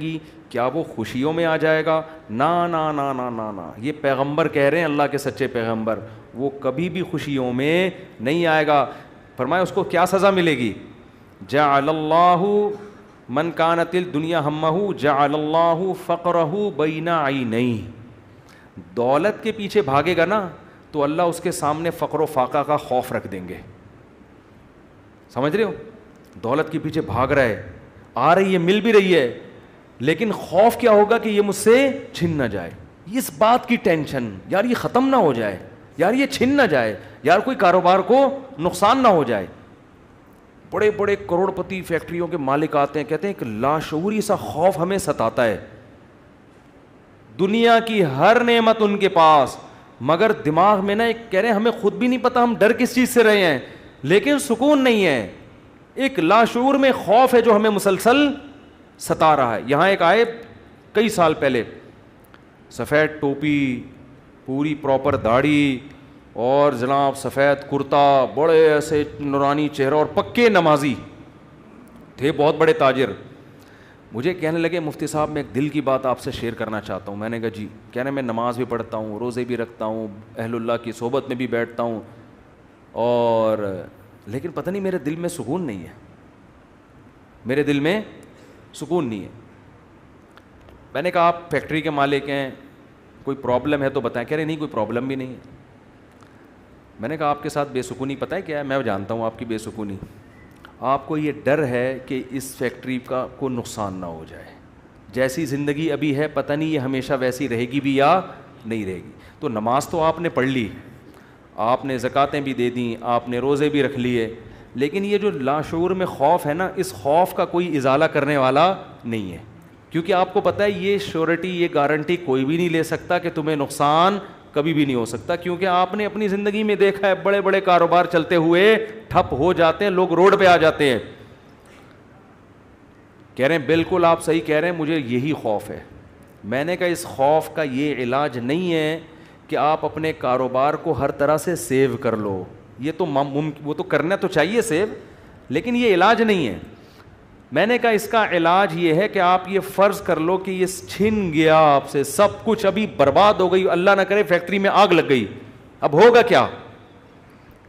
گی, کیا وہ خوشیوں میں آ جائے گا؟ نا نا نا نا نا نا, یہ پیغمبر کہہ رہے ہیں, اللہ کے سچے پیغمبر, وہ کبھی بھی خوشیوں میں نہیں آئے گا. فرمایا اس کو کیا سزا ملے گی؟ جعل اللہ من کانت الدنیا ہمہ جعل اللہ فقرہ بین عینیہ, دولت کے پیچھے بھاگے گا نا تو اللہ اس کے سامنے فقر و فاقہ کا خوف رکھ دیں گے. سمجھ رہے ہو؟ دولت کے پیچھے بھاگ رہا ہے, آ رہی ہے, مل بھی رہی ہے, لیکن خوف کیا ہوگا کہ یہ مجھ سے چھن نہ جائے. اس بات کی ٹینشن, یار یہ ختم نہ ہو جائے, یار یہ چھن نہ جائے, یار کوئی کاروبار کو نقصان نہ ہو جائے. بڑے بڑے کروڑ پتی فیکٹریوں کے مالک آتے ہیں, کہتے ہیں کہ لاشعوری سا خوف ہمیں ستاتا ہے, دنیا کی ہر نعمت ان کے پاس, مگر دماغ میں نا ایک کہہ رہے ہیں ہمیں خود بھی نہیں پتا ہم ڈر کس چیز سے رہے ہیں, لیکن سکون نہیں ہے. ایک لاشعور میں خوف ہے جو ہمیں مسلسل ستا رہا ہے. یہاں ایک آئے کئی سال پہلے, سفید ٹوپی, پوری پراپر داڑھی, اور جناب سفید کرتا, بڑے ایسے نورانی چہرہ, اور پکے نمازی تھے, بہت بڑے تاجر. مجھے کہنے لگے مفتی صاحب میں ایک دل کی بات آپ سے شیئر کرنا چاہتا ہوں. میں نے کہا جی. کہہ رہے میں نماز بھی پڑھتا ہوں, روزے بھی رکھتا ہوں, اہل اللہ کی صحبت میں بھی بیٹھتا ہوں, اور لیکن پتہ نہیں میرے دل میں سکون نہیں ہے, میرے دل میں سکون نہیں ہے. میں نے کہا آپ فیکٹری کے مالک ہیں, کوئی پرابلم ہے تو بتائیں. کہہ رہے نہیں کوئی پرابلم بھی نہیں ہے. میں نے کہا آپ کے ساتھ بے سکونی پتہ ہے کیا ہے؟ میں جانتا ہوں آپ کی بے سکونی, آپ کو یہ ڈر ہے کہ اس فیکٹری کا کوئی نقصان نہ ہو جائے. جیسی زندگی ابھی ہے پتہ نہیں یہ ہمیشہ ویسی رہے گی بھی یا نہیں رہے گی. تو نماز تو آپ نے پڑھ لی, آپ نے زکاتیں بھی دے دیں, آپ نے روزے بھی رکھ لیے, لیکن یہ جو لاشعور میں خوف ہے نا, اس خوف کا کوئی ازالہ کرنے والا نہیں ہے. کیونکہ آپ کو پتہ ہے یہ شیورٹی, یہ گارنٹی کوئی بھی نہیں لے سکتا کہ تمہیں نقصان کبھی بھی نہیں ہو سکتا. کیونکہ آپ نے اپنی زندگی میں دیکھا ہے بڑے بڑے کاروبار چلتے ہوئے ٹھپ ہو جاتے ہیں, لوگ روڈ پہ آ جاتے ہیں. کہہ رہے ہیں بالکل آپ صحیح کہہ رہے ہیں, مجھے یہی خوف ہے. میں نے کہا اس خوف کا یہ علاج نہیں ہے کہ آپ اپنے کاروبار کو ہر طرح سے سیو کر لو, یہ تو وہ تو کرنا تو چاہیے سیو, لیکن یہ علاج نہیں ہے. میں نے کہا اس کا علاج یہ ہے کہ آپ یہ فرض کر لو کہ یہ چھن گیا آپ سے سب کچھ, ابھی برباد ہو گئی, اللہ نہ کرے فیکٹری میں آگ لگ گئی, اب ہوگا کیا؟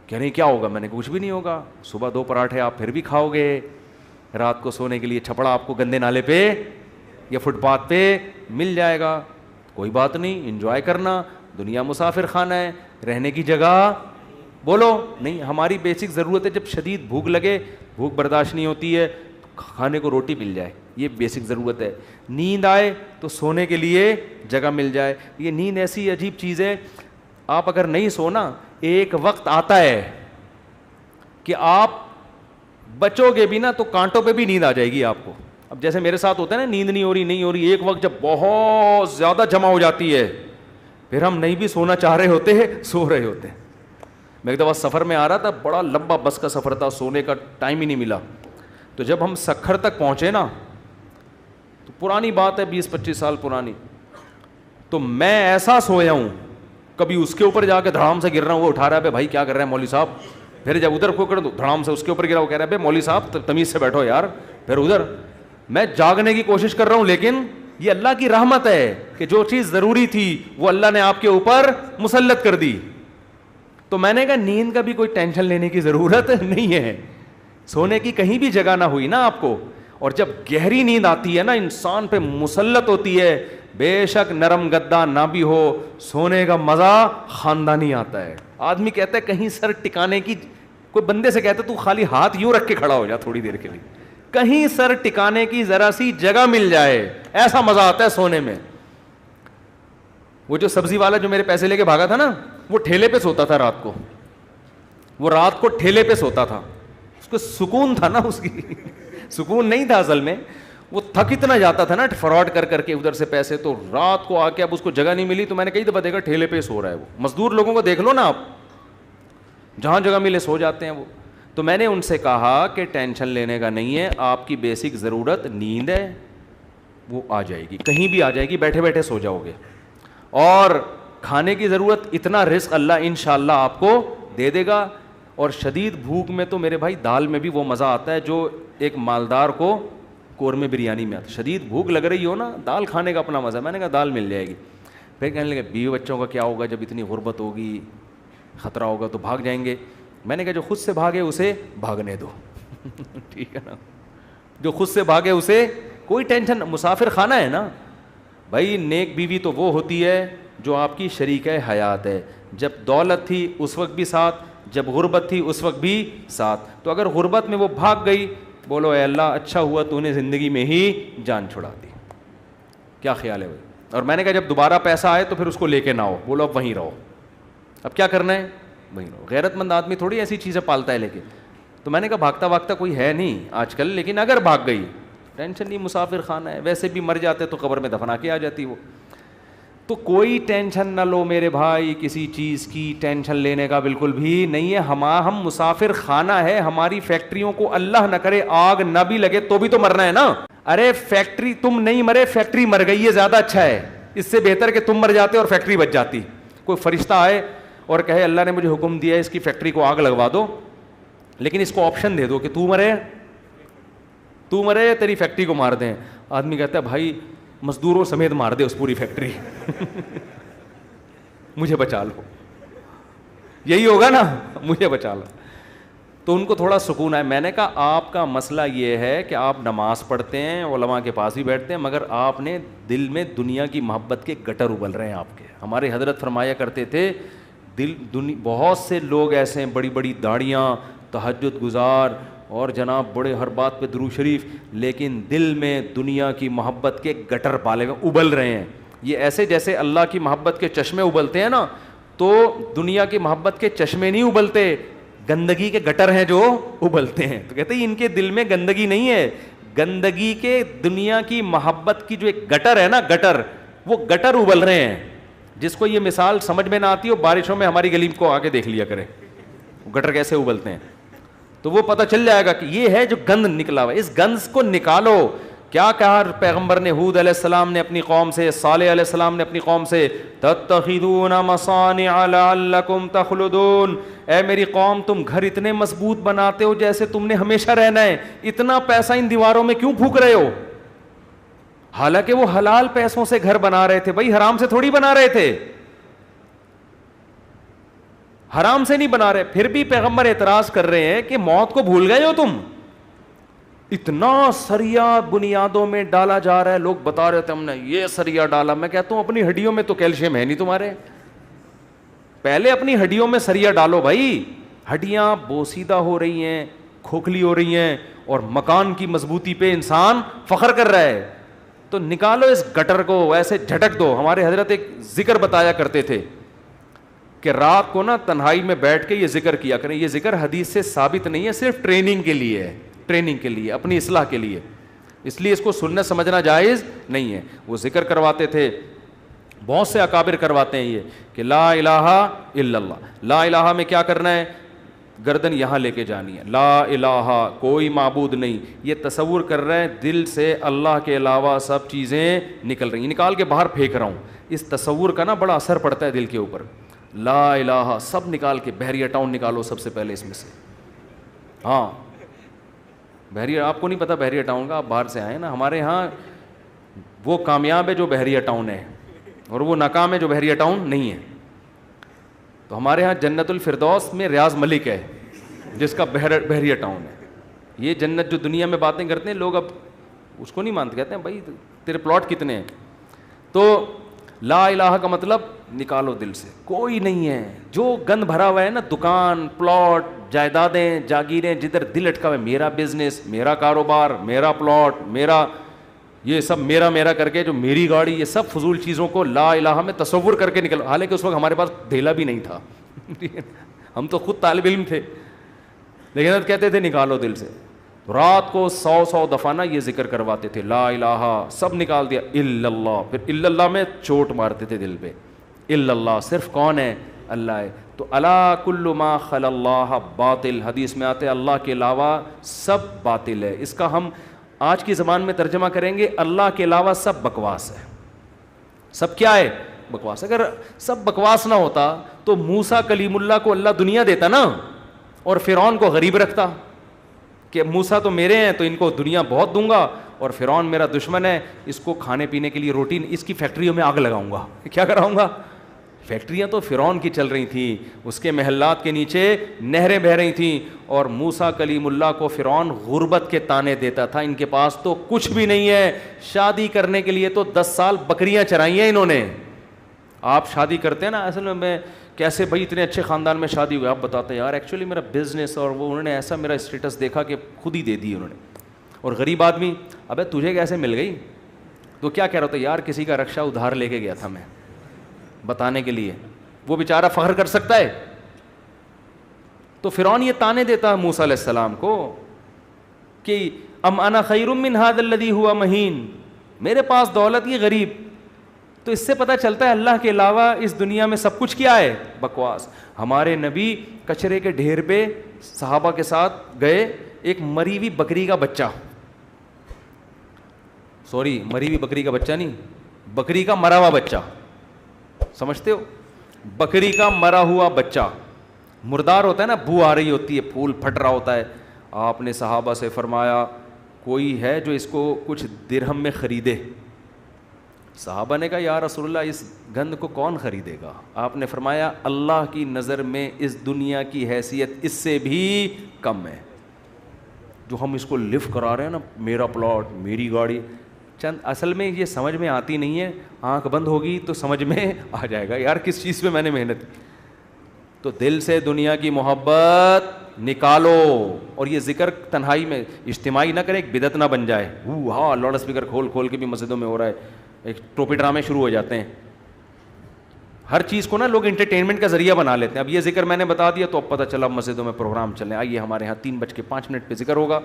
کہہ نہیں کیا ہوگا؟ میں نے کچھ بھی نہیں ہوگا. صبح 2 پراٹھے آپ پھر بھی کھاؤ گے, رات کو سونے کے لیے چھپڑا آپ کو گندے نالے پہ یا فٹ پاتھ پہ مل جائے گا, کوئی بات نہیں, انجوائے کرنا. دنیا مسافر خانہ ہے, رہنے کی جگہ بولو نہیں. ہماری بیسک ضرورت ہے, جب شدید بھوک لگے, بھوک برداشت نہیں ہوتی ہے, کھانے کو روٹی مل جائے, یہ بیسک ضرورت ہے. نیند آئے تو سونے کے لیے جگہ مل جائے. یہ نیند ایسی عجیب چیز ہے, آپ اگر نہیں سونا, ایک وقت آتا ہے کہ آپ بچو گے بھی نا تو کانٹوں پہ بھی نیند آ جائے گی آپ کو. اب جیسے میرے ساتھ ہوتا ہے نا, نیند نہیں ہو رہی, ایک وقت جب بہت زیادہ جمع ہو جاتی ہے, پھر ہم نہیں بھی سونا چاہ رہے ہوتے ہیں, سو رہے ہوتے ہیں. میں ایک دفعہ سفر میں آ رہا تھا, بڑا لمبا بس کا سفر تھا, سونے کا ٹائم ہی نہیں ملا. تو جب ہم سکھر تک پہنچے نا, تو پرانی بات ہے 20-25 سال پرانی, تو میں ایسا سویا ہوں, کبھی اس کے اوپر جا کے دھڑام سے گر رہا ہوں, وہ اٹھا رہا ہے بھائی کیا کر رہے ہیں مولوی صاحب, پھر جب ادھر کو کروں تو دھڑام سے اس کے اوپر گرا, وہ کہہ رہا ہے مولوی صاحب تمیز سے بیٹھو یار, پھر ادھر. میں جاگنے کی کوشش کر رہا ہوں, لیکن یہ اللہ کی رحمت ہے کہ جو چیز ضروری تھی وہ اللہ نے آپ کے اوپر مسلط کر دی. تو میں نے کہا نیند کا بھی کوئی ٹینشن لینے کی ضرورت نہیں ہے, سونے کی کہیں بھی جگہ نہ ہوئی نا آپ کو. اور جب گہری نیند آتی ہے نا, انسان پہ مسلط ہوتی ہے, بے شک نرم گدا نہ بھی ہو, سونے کا مزہ خاندانی آتا ہے. آدمی کہتا ہے کہیں سر ٹکانے کی, کوئی بندے سے کہتا ہے تو خالی ہاتھ یوں رکھ کے کھڑا ہو جا تھوڑی دیر کے لیے, کہیں سر ٹکانے کی ذرا سی جگہ مل جائے, ایسا مزہ آتا ہے سونے میں. وہ جو سبزی والا جو میرے پیسے لے کے بھاگا تھا نا, وہ ٹھیلے پہ سوتا تھا رات کو, وہ رات کو ٹھیلے پہ سوتا تھا, اس کو سکون تھا نا, اس کی سکون نہیں تھا اصل میں, وہ تھک اتنا جاتا تھا نا فراڈ کر کر کے ادھر سے پیسے, تو رات کو آ کے اب اس کو جگہ نہیں ملی, تو میں نے کئی دفعہ دیکھا ٹھیلے پہ سو رہا ہے. وہ مزدور لوگوں کو دیکھ لو نا آپ, جہاں جگہ ملے سو جاتے ہیں وہ. تو میں نے ان سے کہا کہ ٹینشن لینے کا نہیں ہے, آپ کی بیسک ضرورت نیند ہے, وہ آ جائے گی, کہیں بھی آ جائے گی, بیٹھے بیٹھے سو جاؤ گے. اور کھانے کی ضرورت, اتنا رزق اللہ انشاءاللہ آپ کو دے دے گا. اور شدید بھوک میں تو میرے بھائی دال میں بھی وہ مزہ آتا ہے جو ایک مالدار کو قورمے بریانی میں آتا. شدید بھوک لگ رہی ہو نا, دال کھانے کا اپنا مزہ. میں نے کہا دال مل جائے گی. پھر کہنے لگے بیوی بچوں کا کیا ہوگا جب اتنی غربت ہوگی, خطرہ ہوگا تو بھاگ جائیں گے. میں نے کہا جو خود سے بھاگے اسے بھاگنے دو. ٹھیک ہے نا, جو خود سے بھاگے اسے کوئی ٹینشن. مسافر خانہ ہے نا بھائی. نیک بیوی تو وہ ہوتی ہے جو آپ کی شریکہ حیات ہے. جب دولت تھی اس وقت بھی ساتھ, جب غربت تھی اس وقت بھی ساتھ. تو اگر غربت میں وہ بھاگ گئی, بولو اے اللہ اچھا ہوا تو نے زندگی میں ہی جان چھڑا دی. کیا خیال ہے بھائی؟ اور میں نے کہا جب دوبارہ پیسہ آئے تو پھر اس کو لے کے نہ آؤ, بولو اب وہیں رہو. اب کیا کرنا ہے, وہیں رہو. غیرت مند آدمی تھوڑی ایسی چیزیں پالتا ہے لے کے. تو میں نے کہا بھاگتا بھاگتا کوئی ہے نہیں آج کل, لیکن اگر بھاگ گئی ٹینشن نہیں, مسافر خانہ ہے. ویسے بھی مر جاتے تو قبر میں دفنا کے آ جاتی وہ. تو کوئی ٹینشن نہ لو میرے بھائی, کسی چیز کی ٹینشن لینے کا بالکل بھی نہیں ہے. ہم مسافر خانہ ہے. ہماری فیکٹریوں کو اللہ نہ کرے آگ نہ بھی لگے تو بھی تو مرنا ہے نا. ارے فیکٹری تم نہیں مرے, فیکٹری مر گئی ہے زیادہ اچھا ہے. اس سے بہتر کہ تم مر جاتے اور فیکٹری بچ جاتی. کوئی فرشتہ آئے اور کہے اللہ نے مجھے حکم دیا ہے اس کی فیکٹری کو آگ لگوا دو, لیکن اس کو آپشن دے دو کہ تو مرے یا تیری فیکٹری کو مار دیں. آدمی کہتا ہے بھائی مزدوروں سمیت مار دے اس پوری فیکٹری, مجھے بچا لو. یہی ہوگا نا, مجھے بچا لو. تو ان کو تھوڑا سکون ہے. میں نے کہا آپ کا مسئلہ یہ ہے کہ آپ نماز پڑھتے ہیں, علماء کے پاس بھی بیٹھتے ہیں, مگر آپ نے دل میں دنیا کی محبت کے گٹر ابل رہے ہیں آپ کے. ہمارے حضرت فرمایا کرتے تھے بہت سے لوگ ایسے ہیں, بڑی بڑی داڑیاں, تہجد گزار اور جناب بڑے ہر بات پہ درود شریف, لیکن دل میں دنیا کی محبت کے گٹر پالے ہوئے ابل رہے ہیں. یہ ایسے جیسے اللہ کی محبت کے چشمے ابلتے ہیں نا, تو دنیا کی محبت کے چشمے نہیں ابلتے, گندگی کے گٹر ہیں جو ابلتے ہیں. تو کہتے ہیں ان کے دل میں گندگی نہیں ہے, گندگی کے دنیا کی محبت کی جو ایک گٹر ہے نا, گٹر, وہ گٹر ابل رہے ہیں. جس کو یہ مثال سمجھ میں نہ آتی ہو, بارشوں میں ہماری گلی کو آ کے دیکھ لیا کرے گٹر کیسے ابلتے ہیں, تو وہ پتہ چل جائے گا کہ یہ ہے جو گند نکلا ہوا ہے. اس گند کو نکالو. کیا کہا پیغمبر نے ہود علیہ السلام نے اپنی قوم سے, صالح علیہ السلام نے اپنی قوم سے, تتخذون مصانع لعلکم تخلدون. اے میری قوم تم گھر اتنے مضبوط بناتے ہو جیسے تم نے ہمیشہ رہنا ہے. اتنا پیسہ ان دیواروں میں کیوں پھونک رہے ہو؟ حالانکہ وہ حلال پیسوں سے گھر بنا رہے تھے بھائی, حرام سے تھوڑی بنا رہے تھے, حرام سے نہیں بنا رہے. پھر بھی پیغمبر اعتراض کر رہے ہیں کہ موت کو بھول گئے ہو تم. اتنا سریا بنیادوں میں ڈالا جا رہا ہے, لوگ بتا رہے تھے ہم نے یہ سریا ڈالا. میں کہتا ہوں اپنی ہڈیوں میں تو کیلشیم ہے نہیں تمہارے, پہلے اپنی ہڈیوں میں سریا ڈالو بھائی. ہڈیاں بوسیدہ ہو رہی ہیں, کھوکھلی ہو رہی ہیں, اور مکان کی مضبوطی پہ انسان فخر کر رہا ہے. تو نکالو اس گٹر کو, ایسے جھٹک دو. ہمارے حضرت ایک ذکر بتایا کرتے تھے کہ رات کو نا تنہائی میں بیٹھ کے یہ ذکر کیا کریں. یہ ذکر حدیث سے ثابت نہیں ہے, صرف ٹریننگ کے لیے ہے, ٹریننگ کے لیے, اپنی اصلاح کے لیے. اس لیے اس کو سننا سمجھنا جائز نہیں ہے. وہ ذکر کرواتے تھے, بہت سے اکابر کرواتے ہیں یہ کہ لا الہ الا اللہ. لا الہ میں کیا کرنا ہے؟ گردن یہاں لے کے جانی ہے. لا الہ کوئی معبود نہیں, یہ تصور کر رہے ہیں دل سے اللہ کے علاوہ سب چیزیں نکل رہی ہیں, نکال کے باہر پھینک رہا ہوں. اس تصور کا نا بڑا اثر پڑتا ہے دل کے اوپر. لا الہ سب نکال کے, بحریہ ٹاؤن نکالو سب سے پہلے اس میں سے. ہاں بحریہ, آپ کو نہیں پتا بحریہ ٹاؤن کا, آپ باہر سے آئے نا. ہمارے ہاں وہ کامیاب ہے جو بحریہ ٹاؤن ہے, اور وہ ناکام ہے جو بحریہ ٹاؤن نہیں ہے. تو ہمارے ہاں جنت الفردوس میں ریاض ملک ہے جس کا بحریہ ٹاؤن ہے. یہ جنت جو دنیا میں باتیں کرتے ہیں لوگ, اب اس کو نہیں مانتے, کہتے ہیں بھائی تیرے پلاٹ کتنے ہیں. تو لا الہ کا مطلب نکالو دل سے, کوئی نہیں ہے. جو گند بھرا ہوا ہے نا, دکان, پلاٹ, جائیدادیں, جاگیریں, جدھر دل اٹکا ہوا ہے, میرا بزنس, میرا کاروبار, میرا پلاٹ, میرا یہ سب میرا کر کے, جو میری گاڑی, یہ سب فضول چیزوں کو لا الہ میں تصور کر کے نکلو. حالانکہ اس وقت ہمارے پاس دھیلا بھی نہیں تھا, ہم تو خود طالب علم تھے, لیکن کہتے تھے نکالو دل سے. رات کو 100 دفعہ نا یہ ذکر کرواتے تھے, لا الہ سب نکال دیا, الا اللہ. پھر الا اللہ میں چوٹ مارتے تھے دل پہ. الا اللہ صرف کون ہے؟ اللہ ہے. تو الا کل ما خلا اللہ باطل, حدیث میں آتے اللہ کے علاوہ سب باطل ہے. اس کا ہم آج کی زبان میں ترجمہ کریں گے, اللہ کے علاوہ سب بکواس ہے. سب کیا ہے؟ بکواس. اگر سب بکواس نہ ہوتا تو موسیٰ کلیم اللہ کو اللہ دنیا دیتا نا, اور فرعون کو غریب رکھتا کہ موسیٰ تو میرے ہیں تو ان کو دنیا بہت دوں گا, اور فرعون میرا دشمن ہے, اس کو کھانے پینے کے لیے روٹی, اس کی فیکٹریوں میں آگ لگاؤں گا. کیا کراؤں گا؟ فیکٹریاں تو فرعون کی چل رہی تھیں, اس کے محلات کے نیچے نہریں بہہ رہی تھیں, اور موسیٰ کلیم اللہ کو فرعون غربت کے طعنے دیتا تھا. ان کے پاس تو کچھ بھی نہیں ہے, شادی کرنے کے لیے تو 10 سال بکریاں چرائی ہیں انہوں نے. آپ شادی کرتے ہیں نا, اصل میں کیسے بھائی اتنے اچھے خاندان میں شادی ہوئی, آپ بتاتے ہیں یار ایکچولی میرا بزنس, اور وہ انہوں نے ایسا میرا اسٹیٹس دیکھا کہ خود ہی دے دی انہوں نے. اور غریب آدمی, ابے تجھے کیسے مل گئی؟ تو کیا کہہ رہا تھا, یار کسی کا رکشہ ادھار لے کے گیا تھا میں بتانے کے لیے. وہ بیچارہ فخر کر سکتا ہے؟ تو فرعون یہ طعنے دیتا ہے موسیٰ علیہ السلام کو کہ ام انا خیر من ھذا الذی ھوا مہین, میرے پاس دولت یہ غریب. تو اس سے پتہ چلتا ہے اللہ کے علاوہ اس دنیا میں سب کچھ کیا ہے؟ بکواس. ہمارے نبی کچرے کے ڈھیر پہ صحابہ کے ساتھ گئے, ایک مری ہوئی بکری کا بچہ, سوری مری ہوئی بکری کا بچہ نہیں, بکری کا مرا ہوا بچہ, سمجھتے ہو؟ بکری کا مرا ہوا بچہ مردار ہوتا ہے نا, بو آ رہی ہوتی ہے, پھول پھٹ رہا ہوتا ہے. آپ نے صحابہ سے فرمایا کوئی ہے جو اس کو کچھ درہم میں خریدے؟ صحابہ نے کہا یا رسول اللہ اس گند کو کون خریدے گا؟ آپ نے فرمایا اللہ کی نظر میں اس دنیا کی حیثیت اس سے بھی کم ہے. جو ہم اس کو لفٹ کرا رہے ہیں نا, میرا پلاٹ میری گاڑی, چند اصل میں یہ سمجھ میں آتی نہیں ہے. آنکھ بند ہوگی تو سمجھ میں آ جائے گا یار کس چیز پہ میں نے محنت کی. تو دل سے دنیا کی محبت نکالو, اور یہ ذکر تنہائی میں اجتماعی نہ کرے, ایک بدعت نہ بن جائے. ہاں لاؤڈ اسپیکر کھول کھول کے بھی مسجدوں میں ہو رہا ہے, ایک ٹوپی ڈرامے شروع ہو جاتے ہیں. ہر چیز کو نا لوگ انٹرٹینمنٹ کا ذریعہ بنا لیتے ہیں. اب یہ ذکر میں نے بتا دیا تو اب پتہ چلا مسجدوں میں پروگرام چلیں, آئیے ہمارے یہاں 3:05 پہ ذکر ہوگا,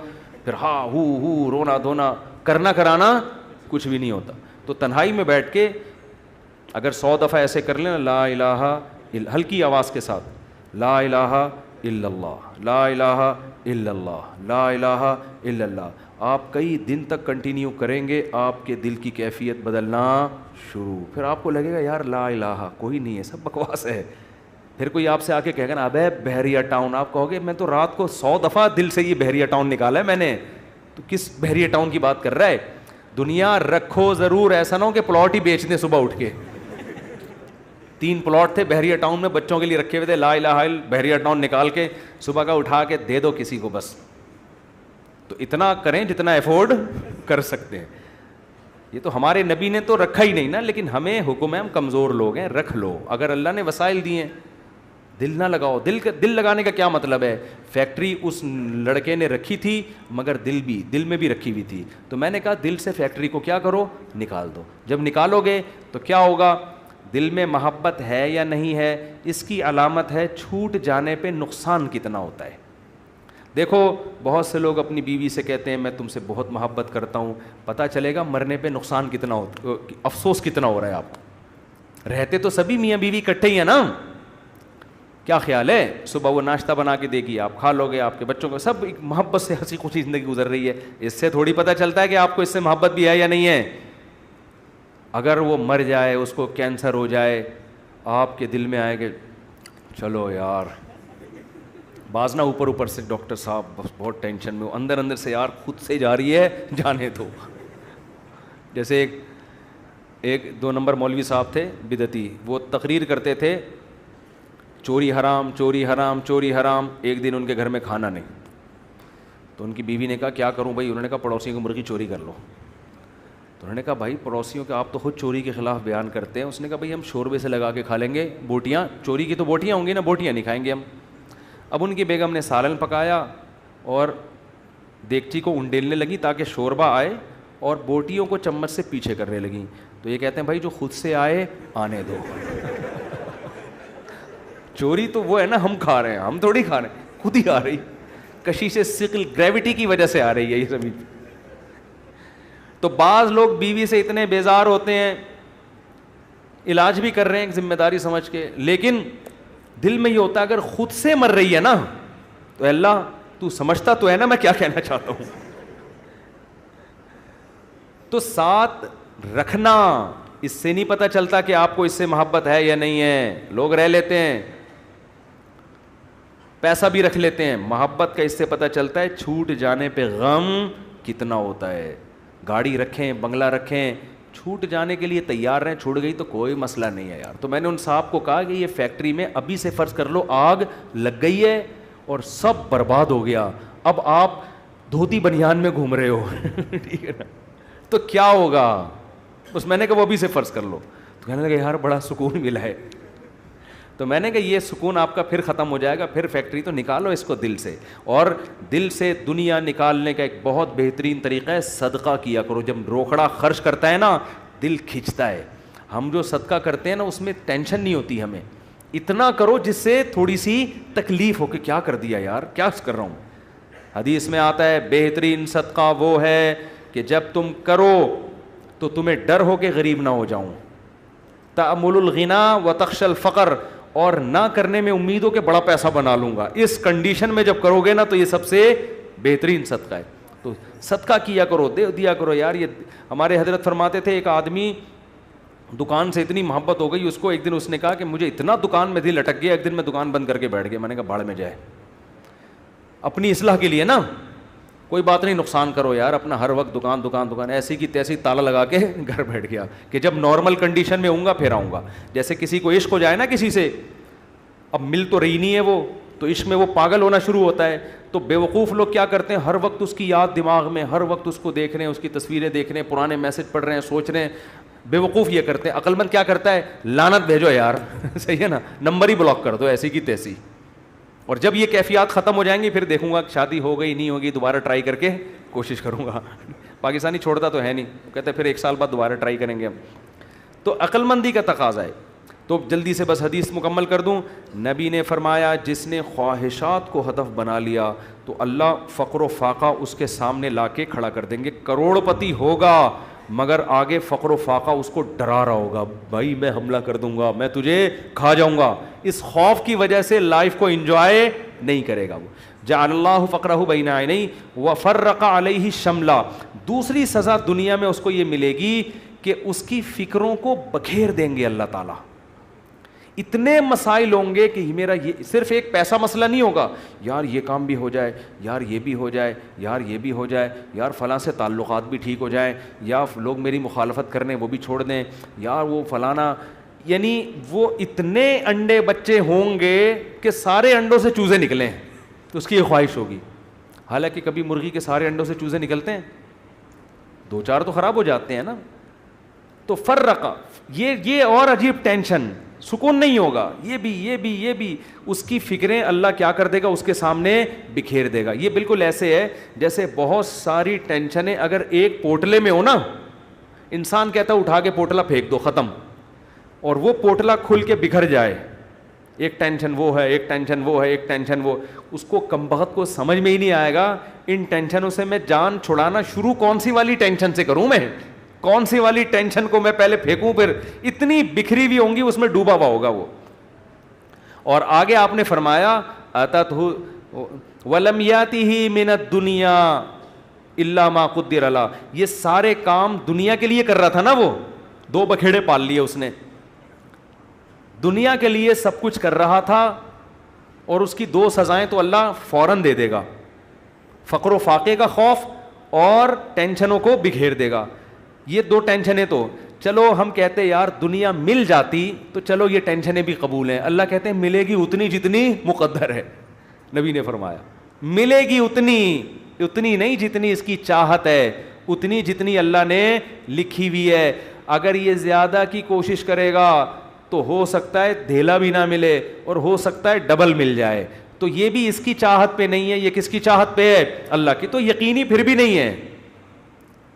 پھر ہاں ہو رونا دھونا کرنا کرانا کچھ بھی نہیں ہوتا. تو تنہائی میں بیٹھ کے اگر 100 دفعہ ایسے کر لیں, لا الہ ہلکی آواز کے ساتھ, لا الہ الا اللہ, لا الہ الا اللہ, لا الہ الا اللہ, آپ کئی دن تک کنٹینیو کریں گے, آپ کے دل کی کیفیت بدلنا شروع. پھر آپ کو لگے گا یار لا الہ کوئی نہیں ہے, سب بکواس ہے. پھر کوئی آپ سے آ کے کہے گا نا ابے بحریہ ٹاؤن, آپ کہو گے میں تو رات کو 100 دفعہ دل سے یہ بحریہ ٹاؤن نکالا ہے میں نے, تو کس بحریہ ٹاؤن کی بات کر رہا ہے؟ دنیا رکھو ضرور, ایسا نہ ہو کہ پلاٹ ہی بیچ دیں صبح اٹھ کے. 3 پلاٹ تھے بحریہ ٹاؤن میں بچوں کے لیے رکھے ہوئے تھے, لا الہ الا بحریہ ٹاؤن نکال کے صبح کا اٹھا کے دے دو کسی کو بس. تو اتنا کریں جتنا افورڈ کر سکتے ہیں. یہ تو ہمارے نبی نے تو رکھا ہی نہیں نا, لیکن ہمیں حکم ہے, ہم کمزور لوگ ہیں, رکھ لو. اگر اللہ نے وسائل دیے ہیں, دل نہ لگاؤ. دل لگانے کا کیا مطلب ہے؟ فیکٹری اس لڑکے نے رکھی تھی مگر دل میں بھی رکھی ہوئی تھی. تو میں نے کہا دل سے فیکٹری کو کیا کرو, نکال دو. جب نکالو گے تو کیا ہوگا؟ دل میں محبت ہے یا نہیں ہے, اس کی علامت ہے چھوٹ جانے پہ نقصان کتنا ہوتا ہے. دیکھو بہت سے لوگ اپنی بیوی سے کہتے ہیں میں تم سے بہت محبت کرتا ہوں, پتہ چلے گا مرنے پہ نقصان کتنا ہوتا, افسوس کتنا ہو رہا ہے آپ کو. رہتے تو سبھی میاں بیوی اکٹھے ہی ہیں نا, کیا خیال ہے؟ صبح وہ ناشتہ بنا کے دے گی, آپ کھا لو گے, آپ کے بچوں کو, سب ایک محبت سے ہنسی خوشی زندگی گزر رہی ہے. اس سے تھوڑی پتہ چلتا ہے کہ آپ کو اس سے محبت بھی ہے یا نہیں ہے. اگر وہ مر جائے, اس کو کینسر ہو جائے, آپ کے دل میں آئے کہ چلو یار, بعض نہ اوپر سے ڈاکٹر صاحب بہت ٹینشن میں, اندر اندر سے یار خود سے جا رہی ہے, جانے دو. جیسے ایک 2 نمبر مولوی صاحب تھے بدعتی, وہ تقریر کرتے تھے چوری حرام چوری حرام چوری حرام. ایک دن ان کے گھر میں کھانا نہیں, تو ان کی بیوی نے کہا کیا کروں بھائی؟ انہوں نے کہا پڑوسیوں کی مرغی چوری کر لو. تو انہوں نے کہا بھائی پڑوسیوں کے آپ تو خود چوری کے خلاف بیان کرتے ہیں. اس نے کہا بھائی ہم شوربے سے لگا کے کھا لیں گے, بوٹیاں, چوری کی تو بوٹیاں ہوں گی نا, بوٹیاں نہیں کھائیں گے ہم. اب ان کی بیگم نے سالن پکایا اور دیگچی کو انڈیلنے لگی تاکہ شوربہ آئے, اور بوٹیوں کو چمچ سے پیچھے کرنے لگیں. تو یہ کہتے ہیں بھائی جو خود سے آئے آنے دو. چوری تو وہ ہے نا ہم کھا رہے ہیں, ہم تھوڑی کھا رہے ہیں, خود ہی آ رہی, کشش ثقل گریوٹی کی وجہ سے آ رہی ہے یہ زمین. تو بعض لوگ بیوی سے اتنے بیزار ہوتے ہیں, علاج بھی کر رہے ہیں ایک ذمہ داری سمجھ کے, لیکن دل میں یہ ہوتا ہے اگر خود سے مر رہی ہے نا تو اللہ تو سمجھتا تو ہے نا میں کیا کہنا چاہتا ہوں. تو ساتھ رکھنا, اس سے نہیں پتہ چلتا کہ آپ کو اس سے محبت ہے یا نہیں ہے. لوگ رہ لیتے ہیں, پیسہ بھی رکھ لیتے ہیں, محبت کا اس سے پتہ چلتا ہے چھوٹ جانے پہ غم کتنا ہوتا ہے. گاڑی رکھیں, بنگلہ رکھیں, چھوٹ جانے کے لیے تیار رہیں, چھوٹ گئی تو کوئی مسئلہ نہیں ہے یار. تو میں نے ان صاحب کو کہا کہ یہ فیکٹری میں ابھی سے فرض کر لو آگ لگ گئی ہے اور سب برباد ہو گیا, اب آپ دھوتی بنیان میں گھوم رہے ہو ٹھیک ہے نا, تو کیا ہوگا؟ اس میں نے کہا وہ ابھی سے فرض کر لو. تو کہنے لگا یار بڑا سکون ملا ہے. تو میں نے کہا یہ سکون آپ کا پھر ختم ہو جائے گا, پھر فیکٹری تو نکالو اس کو دل سے. اور دل سے دنیا نکالنے کا ایک بہت بہترین طریقہ ہے صدقہ کیا کرو. جب روکڑا خرچ کرتا ہے نا دل کھنچتا ہے. ہم جو صدقہ کرتے ہیں نا اس میں ٹینشن نہیں ہوتی ہمیں, اتنا کرو جس سے تھوڑی سی تکلیف ہو کہ کیا کر دیا یار, کیا کر رہا ہوں. حدیث میں آتا ہے بہترین صدقہ وہ ہے کہ جب تم کرو تو تمہیں ڈر ہو کہ غریب نہ ہو جاؤں. تأمل الغنا و تخشى الفقر, اور نہ کرنے میں امید ہو کہ بڑا پیسہ بنا لوں گا, اس کنڈیشن میں جب کرو گے نا تو یہ سب سے بہترین صدقہ ہے. تو صدقہ کیا کرو, دے دیا کرو یار. یہ ہمارے حضرت فرماتے تھے ایک آدمی دکان سے اتنی محبت ہو گئی اس کو, ایک دن اس نے کہا کہ مجھے اتنا دکان میں دل اٹک گیا, ایک دن میں دکان بند کر کے بیٹھ گیا. میں نے کہا بھاڑ میں جائے, اپنی اصلاح کے لیے نا, کوئی بات نہیں نقصان کرو یار اپنا, ہر وقت دکان دکان دکان, ایسی کی تیسی تالا لگا کے گھر بیٹھ گیا کہ جب نارمل کنڈیشن میں ہوں گا پھر آؤں گا. جیسے کسی کو عشق ہو جائے نا کسی سے, اب مل تو رہی نہیں ہے وہ, تو عشق میں وہ پاگل ہونا شروع ہوتا ہے. تو بیوقوف لوگ کیا کرتے ہیں, ہر وقت اس کی یاد دماغ میں, ہر وقت اس کو دیکھ رہے ہیں, اس کی تصویریں دیکھ رہے ہیں, پرانے میسج پڑھ رہے ہیں, سوچ رہے ہیں. بیوقوف یہ کرتے ہیں. عقل مند کیا کرتا ہے, لعنت بھیجو یار صحیح ہے نا, نمبر ہی بلاک کر دو ایسی کی تیسی. اور جب یہ کیفیات ختم ہو جائیں گی پھر دیکھوں گا شادی ہو گئی نہیں ہوگی, دوبارہ ٹرائی کر کے کوشش کروں گا. پاکستانی چھوڑتا تو ہے نہیں, کہتے ہیں پھر 1 سال بعد دوبارہ ٹرائی کریں گے ہم. تو عقل مندی کا تقاضا ہے. تو جلدی سے بس حدیث مکمل کر دوں. نبی نے فرمایا جس نے خواہشات کو ہدف بنا لیا تو اللہ فقر و فاقہ اس کے سامنے لا کے کھڑا کر دیں گے. کروڑ پتی ہوگا مگر آگے فقر و فاقہ اس کو ڈرا رہا ہوگا, بھائی میں حملہ کر دوں گا, میں تجھے کھا جاؤں گا. اس خوف کی وجہ سے لائف کو انجوائے نہیں کرے گا وہ. جعل اللہ فقرہ بین عینیہ وفرق علیہ شملہ. دوسری سزا دنیا میں اس کو یہ ملے گی کہ اس کی فکروں کو بکھیر دیں گے اللہ تعالیٰ. اتنے مسائل ہوں گے کہ میرا یہ صرف ایک پیسہ مسئلہ نہیں ہوگا, یار یہ کام بھی ہو جائے, یار یہ بھی ہو جائے, یار یہ بھی ہو جائے, یار فلاں سے تعلقات بھی ٹھیک ہو جائیں, یا لوگ میری مخالفت کرنے وہ بھی چھوڑ دیں, یار وہ فلانا. یعنی وہ اتنے انڈے بچے ہوں گے کہ سارے انڈوں سے چوزے نکلیں, تو اس کی یہ خواہش ہوگی. حالانکہ کبھی مرغی کے سارے انڈوں سے چوزے نکلتے ہیں, 2-4 تو خراب ہو جاتے ہیں نا. تو فرقہ یہ اور عجیب ٹینشن, سکون نہیں ہوگا. یہ بھی اس کی فکریں اللہ کیا کر دے گا, اس کے سامنے بکھیر دے گا. یہ بالکل ایسے ہے جیسے بہت ساری ٹینشنیں اگر ایک پوٹلے میں ہو نا, انسان کہتا ہے اٹھا کے پوٹلا پھینک دو, ختم, اور وہ پوٹلا کھل کے بکھر جائے. ایک ٹینشن وہ ہے, ایک ٹینشن وہ ہے, ایک ٹینشن وہ, اس کو کمبخت کو سمجھ میں ہی نہیں آئے گا ان ٹینشنوں سے میں جان چھڑانا شروع کون سی والی ٹینشن سے کروں, میں کون سی والی ٹینشن کو میں پہلے پھینکوں, پھر اتنی بکھری ہوئی ہوں گی اس میں ڈوبا ہوا ہوگا وہ. اور آگے آپ نے فرمایا اتتہ ولم یاتہ من الدنیا الا ما قدر له. یہ سارے کام دنیا کے لیے کر رہا تھا نا, وہ 2 بکھیڑے پال لیے اس نے, دنیا کے لیے سب کچھ کر رہا تھا, اور اس کی 2 سزائیں تو اللہ فوراً دے دے گا, فقر و فاقے کا خوف اور ٹینشنوں کو بکھیر دے گا. یہ 2 ٹینشنیں تو چلو ہم کہتے ہیں یار دنیا مل جاتی تو چلو یہ ٹینشنیں بھی قبول ہیں. اللہ کہتے ہیں ملے گی اتنی جتنی مقدر ہے. نبی نے فرمایا ملے گی اتنی نہیں جتنی اس کی چاہت ہے, اتنی جتنی اللہ نے لکھی ہوئی ہے. اگر یہ زیادہ کی کوشش کرے گا تو ہو سکتا ہے دھیلا بھی نہ ملے, اور ہو سکتا ہے ڈبل مل جائے. تو یہ بھی اس کی چاہت پہ نہیں ہے, یہ کس کی چاہت پہ ہے, اللہ کی. تو یقینی پھر بھی نہیں ہے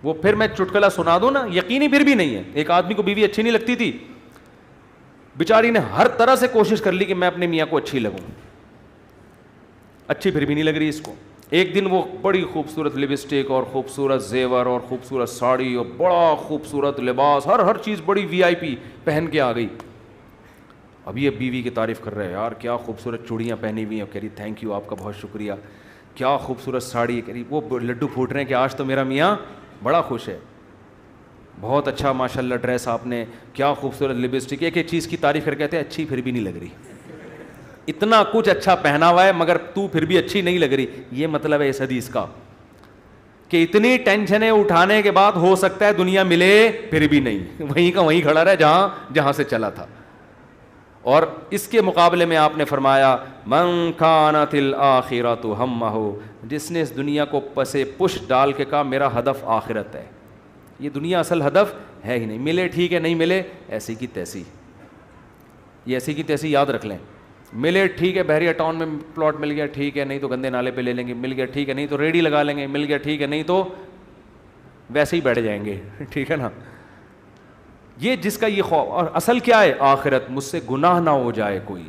وہ. پھر میں چٹکلا سنا دوں نا, یقینی پھر بھی نہیں ہے. ایک آدمی کو بیوی اچھی نہیں لگتی تھی, بیچاری نے ہر طرح سے کوشش کر لی کہ میں اپنے میاں کو اچھی لگوں, اچھی پھر بھی نہیں لگ رہی اس کو. ایک دن وہ بڑی خوبصورت لپسٹک اور خوبصورت زیور اور خوبصورت ساڑی اور بڑا خوبصورت لباس, ہر چیز بڑی VIP پہن کے آ گئی. ابھی اب بیوی کی تعریف کر رہے ہیں, یار کیا خوبصورت چوڑیاں پہنی ہوئی ہیں. کہہ رہی تھینک یو, آپ کا بہت شکریہ, کیا خوبصورت ساڑی. کہہ رہی وہ لڈو پھوٹ رہے ہیں کہ آج تو میرا میاں بڑا خوش ہے, بہت اچھا ماشاء اللہ ڈریس آپ نے, کیا خوبصورت لپسٹک. ایک چیز کی تعریف کر کہتے ہیں اچھی پھر بھی نہیں لگ رہی. اتنا کچھ اچھا پہنا ہوا ہے مگر تو پھر بھی اچھی نہیں لگ رہی. یہ مطلب ہے اس حدیث کا. کہ اتنی ٹینشنیں اٹھانے کے بعد ہو سکتا ہے دنیا ملے پھر بھی نہیں, وہیں کا وہیں کھڑا رہے جہاں سے چلا تھا. اور اس کے مقابلے میں آپ نے فرمایا من کانت الآخرۃ ہمہ, جس نے اس دنیا کو پسے پش ڈال کے کہا میرا ہدف آخرت ہے, یہ دنیا اصل ہدف ہے ہی نہیں, ملے ٹھیک ہے, نہیں ملے ایسی کی تیسی, یہ ایسی کی تیسی یاد رکھ لیں. ملے ٹھیک ہے, بحریہ ٹاؤن میں پلاٹ مل گیا ٹھیک ہے, نہیں تو گندے نالے پہ لے لیں گے, مل گیا ٹھیک ہے, نہیں تو ریڈی لگا لیں گے, مل گیا ٹھیک ہے, نہیں تو ویسے ہی بیٹھ جائیں گے, ٹھیک ہے نا. یہ جس کا یہ خوف, اور اصل کیا ہے آخرت, مجھ سے گناہ نہ ہو جائے کوئی,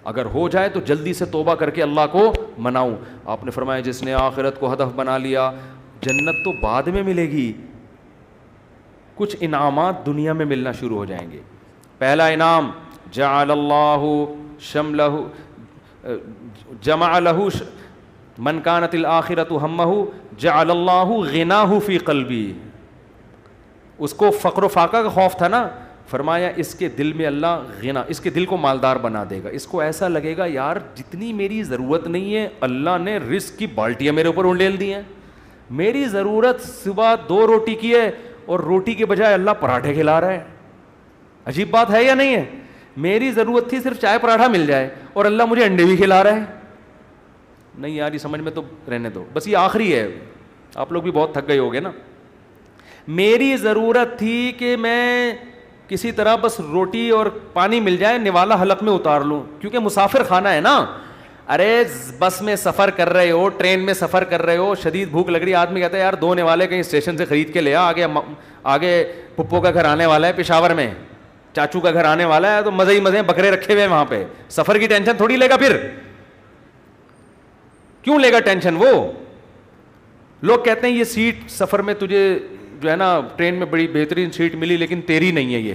اگر ہو جائے تو جلدی سے توبہ کر کے اللہ کو مناؤں. آپ نے فرمایا جس نے آخرت کو ہدف بنا لیا, جنت تو بعد میں ملے گی, کچھ انعامات دنیا میں ملنا شروع ہو جائیں گے. پہلا انعام جعل اللہ شملہ جمع لہ من کانت الآخرۃ ہمہ جعل اللہ غناہ فی قلبی. اس کو فقر و فاقہ کا خوف تھا نا, فرمایا اس کے دل میں اللہ غنا, اس کے دل کو مالدار بنا دے گا. اس کو ایسا لگے گا یار جتنی میری ضرورت نہیں ہے اللہ نے رزق کی بالٹیاں میرے اوپر انڈیل دی ہیں, میری ضرورت صبح 2 روٹی کی ہے اور روٹی کے بجائے اللہ پراٹھے کھلا رہا ہے. عجیب بات ہے یا نہیں ہے؟ میری ضرورت تھی صرف چائے پراٹھا مل جائے اور اللہ مجھے انڈے بھی کھلا رہا ہے. نہیں یار یہ سمجھ میں تو رہنے دو, بس یہ آخری ہے, آپ لوگ بھی بہت تھک گئے ہوگے نا. میری ضرورت تھی کہ میں کسی طرح بس روٹی اور پانی مل جائے نوالا حلق میں اتار لوں, کیونکہ مسافر خانہ ہے نا. ارے بس میں سفر کر رہے ہو, ٹرین میں سفر کر رہے ہو, شدید بھوک لگ رہی ہے, آدمی کہتا ہے یار 2 نوالے کہیں اسٹیشن سے خرید کے لے آ, آگے پپو کا گھر آنے والا ہے پشاور میں, چاچو کا گھر آنے والا ہے, تو مزے ہی مزے بکرے رکھے ہوئے ہیں وہاں پہ, سفر کی ٹینشن تھوڑی لے گا. پھر کیوں لے گا ٹینشن وہ؟ لوگ کہتے ہیں یہ سیٹ سفر میں تجھے جو ہے نا ٹرین میں بڑی بہترین سیٹ ملی لیکن تیری نہیں ہے, یہ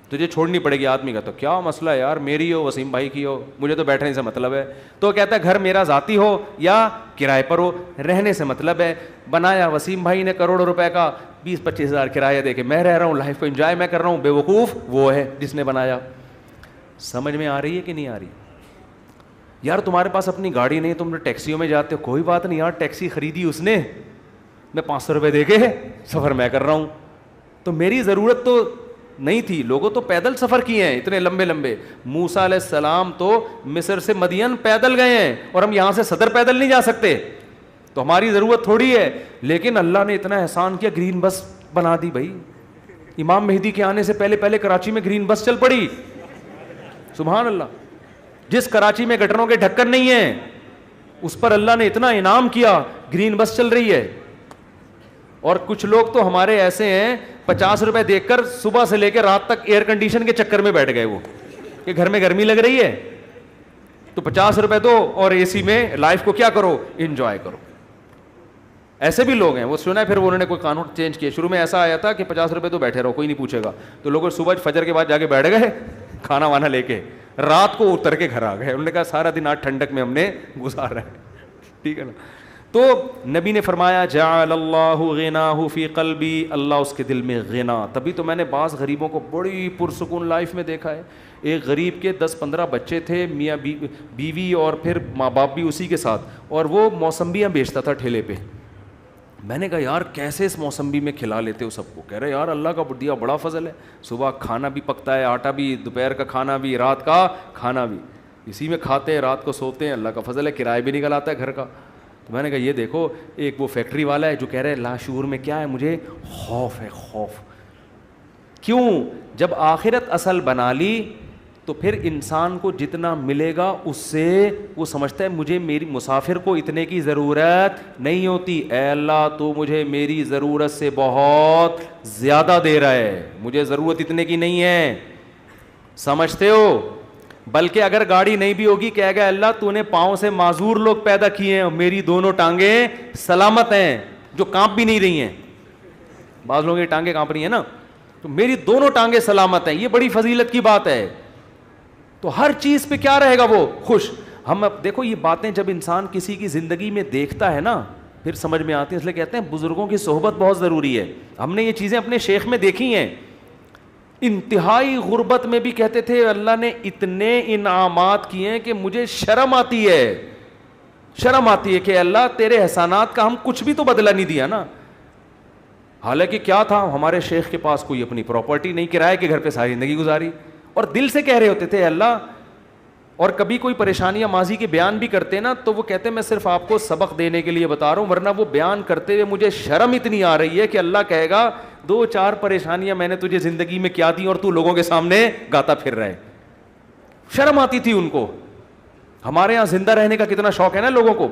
تجھے چھوڑنی پڑے گی. آدمی کا تو کیا مسئلہ ہے یار, میری ہو وسیم بھائی کی ہو, مجھے تو بیٹھنے سے مطلب ہے. تو کہتا ہے گھر میرا ذاتی ہو یا کرائے پر ہو, رہنے سے مطلب ہے. بنایا وسیم بھائی نے کروڑوں روپے کا, 20-25 ہزار کرایہ دے کے میں رہ رہا ہوں, لائف کو انجوائے میں کر رہا ہوں. بے وقوف وہ ہے جس نے بنایا. سمجھ میں آ رہی ہے کہ نہیں آ رہی؟ یار تمہارے پاس اپنی گاڑی نہیں, تم ٹیکسیوں میں جاتے ہو, کوئی بات نہیں یار, ٹیکسی خریدی اس نے, میں 500 روپے دے کے سفر میں کر رہا ہوں. تو میری ضرورت تو نہیں تھی, لوگوں تو پیدل سفر کیے ہیں اتنے لمبے لمبے. موسیٰ علیہ السلام تو مصر سے مدین پیدل گئے ہیں, اور ہم یہاں سے صدر پیدل نہیں جا سکتے, تو ہماری ضرورت تھوڑی ہے. لیکن اللہ نے اتنا احسان کیا, گرین بس بنا دی بھائی. امام مہدی کے آنے سے پہلے کراچی میں گرین بس چل پڑی, سبحان اللہ. جس کراچی میں گٹروں کے ڈھکن نہیں ہیں اس پر اللہ نے اتنا انعام کیا, گرین بس چل رہی ہے. اور کچھ لوگ تو ہمارے ایسے ہیں 50 روپے دیکھ کر صبح سے لے کے رات تک ایئر کنڈیشن کے چکر میں بیٹھ گئے, وہ کہ گھر میں گرمی لگ رہی ہے تو 50 روپے دو اور اے سی میں لائف کو کیا کرو, انجوائے کرو. ایسے بھی لوگ ہیں, وہ سنا ہے پھر انہوں نے کوئی قانون چینج کیا. شروع میں ایسا آیا تھا کہ 50 روپے تو بیٹھے رہو, کوئی نہیں پوچھے گا, تو لوگ صبح فجر کے بعد جا کے بیٹھ گئے کھانا وانا لے کے, رات کو اتر کے گھر آ گئے. انہوں نے کہا سارا دن آج ٹھنڈک میں ہم نے گزارا ہے, ٹھیک ہے نا. تو نبی نے فرمایا جعل اللہ غناہ فی قلبی, اللہ اس کے دل میں غنا. تبھی تو میں نے بعض غریبوں کو بڑی پرسکون لائف میں دیکھا ہے. ایک غریب کے 10-15 بچے تھے, میاں بیوی اور پھر ماں باپ بھی اسی کے ساتھ, اور وہ موسمبیاں بیچتا تھا ٹھیلے پہ. میں نے کہا یار کیسے اس موسمبی میں کھلا لیتے ہو سب کو؟ کہہ رہے یار اللہ کا دیا بڑا فضل ہے, صبح کھانا بھی پکتا ہے, آٹا بھی, دوپہر کا کھانا بھی, رات کا کھانا بھی, اسی میں کھاتے ہیں, رات کو سوتے ہیں, اللہ کا فضل ہے, کرایہ بھی نکل آتا ہے گھر کا. تو میں نے کہا یہ دیکھو, ایک وہ فیکٹری والا ہے جو کہہ رہے ہے لاشعور میں کیا ہے, مجھے خوف ہے, خوف. کیوں؟ جب آخرت اصل بنا لی تو پھر انسان کو جتنا ملے گا اس سے وہ سمجھتا ہے مجھے میری مسافر کو اتنے کی ضرورت نہیں ہوتی, اے اللہ تو مجھے میری ضرورت سے بہت زیادہ دے رہا ہے, مجھے ضرورت اتنے کی نہیں ہے, سمجھتے ہو. بلکہ اگر گاڑی نہیں بھی ہوگی کہے گا اللہ تو نے پاؤں سے معذور لوگ پیدا کیے ہیں, میری دونوں ٹانگیں سلامت ہیں جو کانپ بھی نہیں رہی ہیں. بعض لوگوں کی ٹانگیں کانپ رہی ہیں نا, تو میری دونوں ٹانگیں سلامت ہیں, یہ بڑی فضیلت کی بات ہے. تو ہر چیز پہ کیا رہے گا وہ خوش. ہم اب دیکھو یہ باتیں جب انسان کسی کی زندگی میں دیکھتا ہے نا پھر سمجھ میں آتی ہیں, اس لیے کہتے ہیں بزرگوں کی صحبت بہت ضروری ہے. ہم نے یہ چیزیں اپنے شیخ میں دیکھی ہیں. انتہائی غربت میں بھی کہتے تھے اللہ نے اتنے انعامات کیے ہیں کہ مجھے شرم آتی ہے. شرم آتی ہے کہ اللہ تیرے احسانات کا ہم کچھ بھی تو بدلہ نہیں دیا نا. حالانکہ کیا تھا, ہمارے شیخ کے پاس کوئی اپنی پراپرٹی نہیں, کرائے کے گھر پہ ساری زندگی گزاری, اور دل سے کہہ رہے ہوتے تھے اللہ. اور کبھی کوئی پریشانیاں ماضی کے بیان بھی کرتے نا تو وہ کہتے میں صرف آپ کو سبق دینے کے لیے بتا رہا ہوں, ورنہ وہ بیان کرتے ہوئے مجھے شرم اتنی آ رہی ہے کہ اللہ کہے گا 2-4 پریشانیاں میں نے تجھے زندگی میں کیا دی اور تو لوگوں کے سامنے گاتا پھر رہے. شرم آتی تھی ان کو. ہمارے یہاں زندہ رہنے کا کتنا شوق ہے نا لوگوں کو,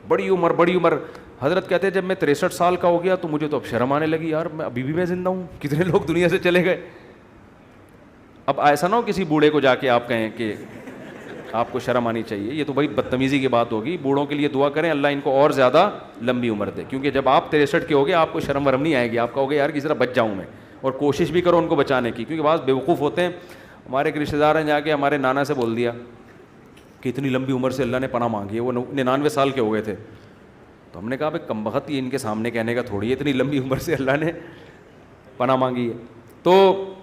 بڑی عمر بڑی عمر. حضرت کہتے ہیں جب میں 63 سال کا ہو گیا تو مجھے تو اب شرم آنے لگی, یار میں ابھی بھی میں زندہ ہوں, کتنے لوگ دنیا سے چلے گئے. اب ایسا نہ ہو کسی بوڑھے کو جا کے آپ کہیں کہ آپ کو شرم آنی چاہیے, یہ تو بھائی بدتمیزی کی بات ہوگی. بوڑھوں کے لیے دعا کریں اللہ ان کو اور زیادہ لمبی عمر دے, کیونکہ جب آپ 63 کے ہو گے آپ کو شرم ورم نہیں آئے گی, آپ کہو گے یار کسی طرح بچ جاؤں میں, اور کوشش بھی کرو ان کو بچانے کی. کیونکہ بعض بیوقوف ہوتے ہیں, ہمارے ایک رشتہ دار نے جا کے ہمارے نانا سے بول دیا کہ اتنی لمبی عمر سے اللہ نے پناہ مانگی ہے, وہ 99 سال کے ہو گئے تھے. تو ہم نے کہا بھائی کم بخت یہ ان کے سامنے کہنے کا تھوڑی ہے, اتنی لمبی عمر سے اللہ نے پناہ مانگی ہے. تو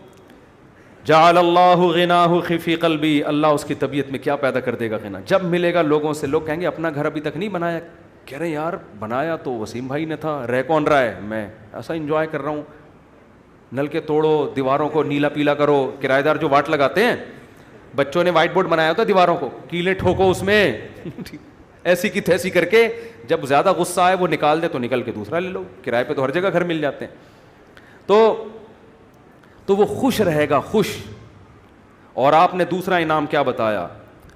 جعل اللہ غناہ فی قلبی, اللہ اس کی طبیعت میں کیا پیدا کر دے گا غنا. جب ملے گا لوگوں سے, لوگ کہیں گے اپنا گھر ابھی تک نہیں بنایا, کہہ رہے یار بنایا تو وسیم بھائی نے تھا, رہ کون رہا ہے, میں ایسا انجوائے کر رہا ہوں. نل کے توڑو, دیواروں کو نیلا پیلا کرو, کرایہ دار جو واٹ لگاتے ہیں, بچوں نے وائٹ بورڈ بنایا ہوتا ہے دیواروں کو, کیلیں ٹھوکو اس میں ایسی کی تیسی کر کے, جب زیادہ غصہ آئے وہ نکال دے تو نکل کے دوسرا لے لو, کرائے پہ تو ہر جگہ گھر مل جاتے ہیں. تو وہ خوش رہے گا, خوش. اور آپ نے دوسرا انعام کیا بتایا,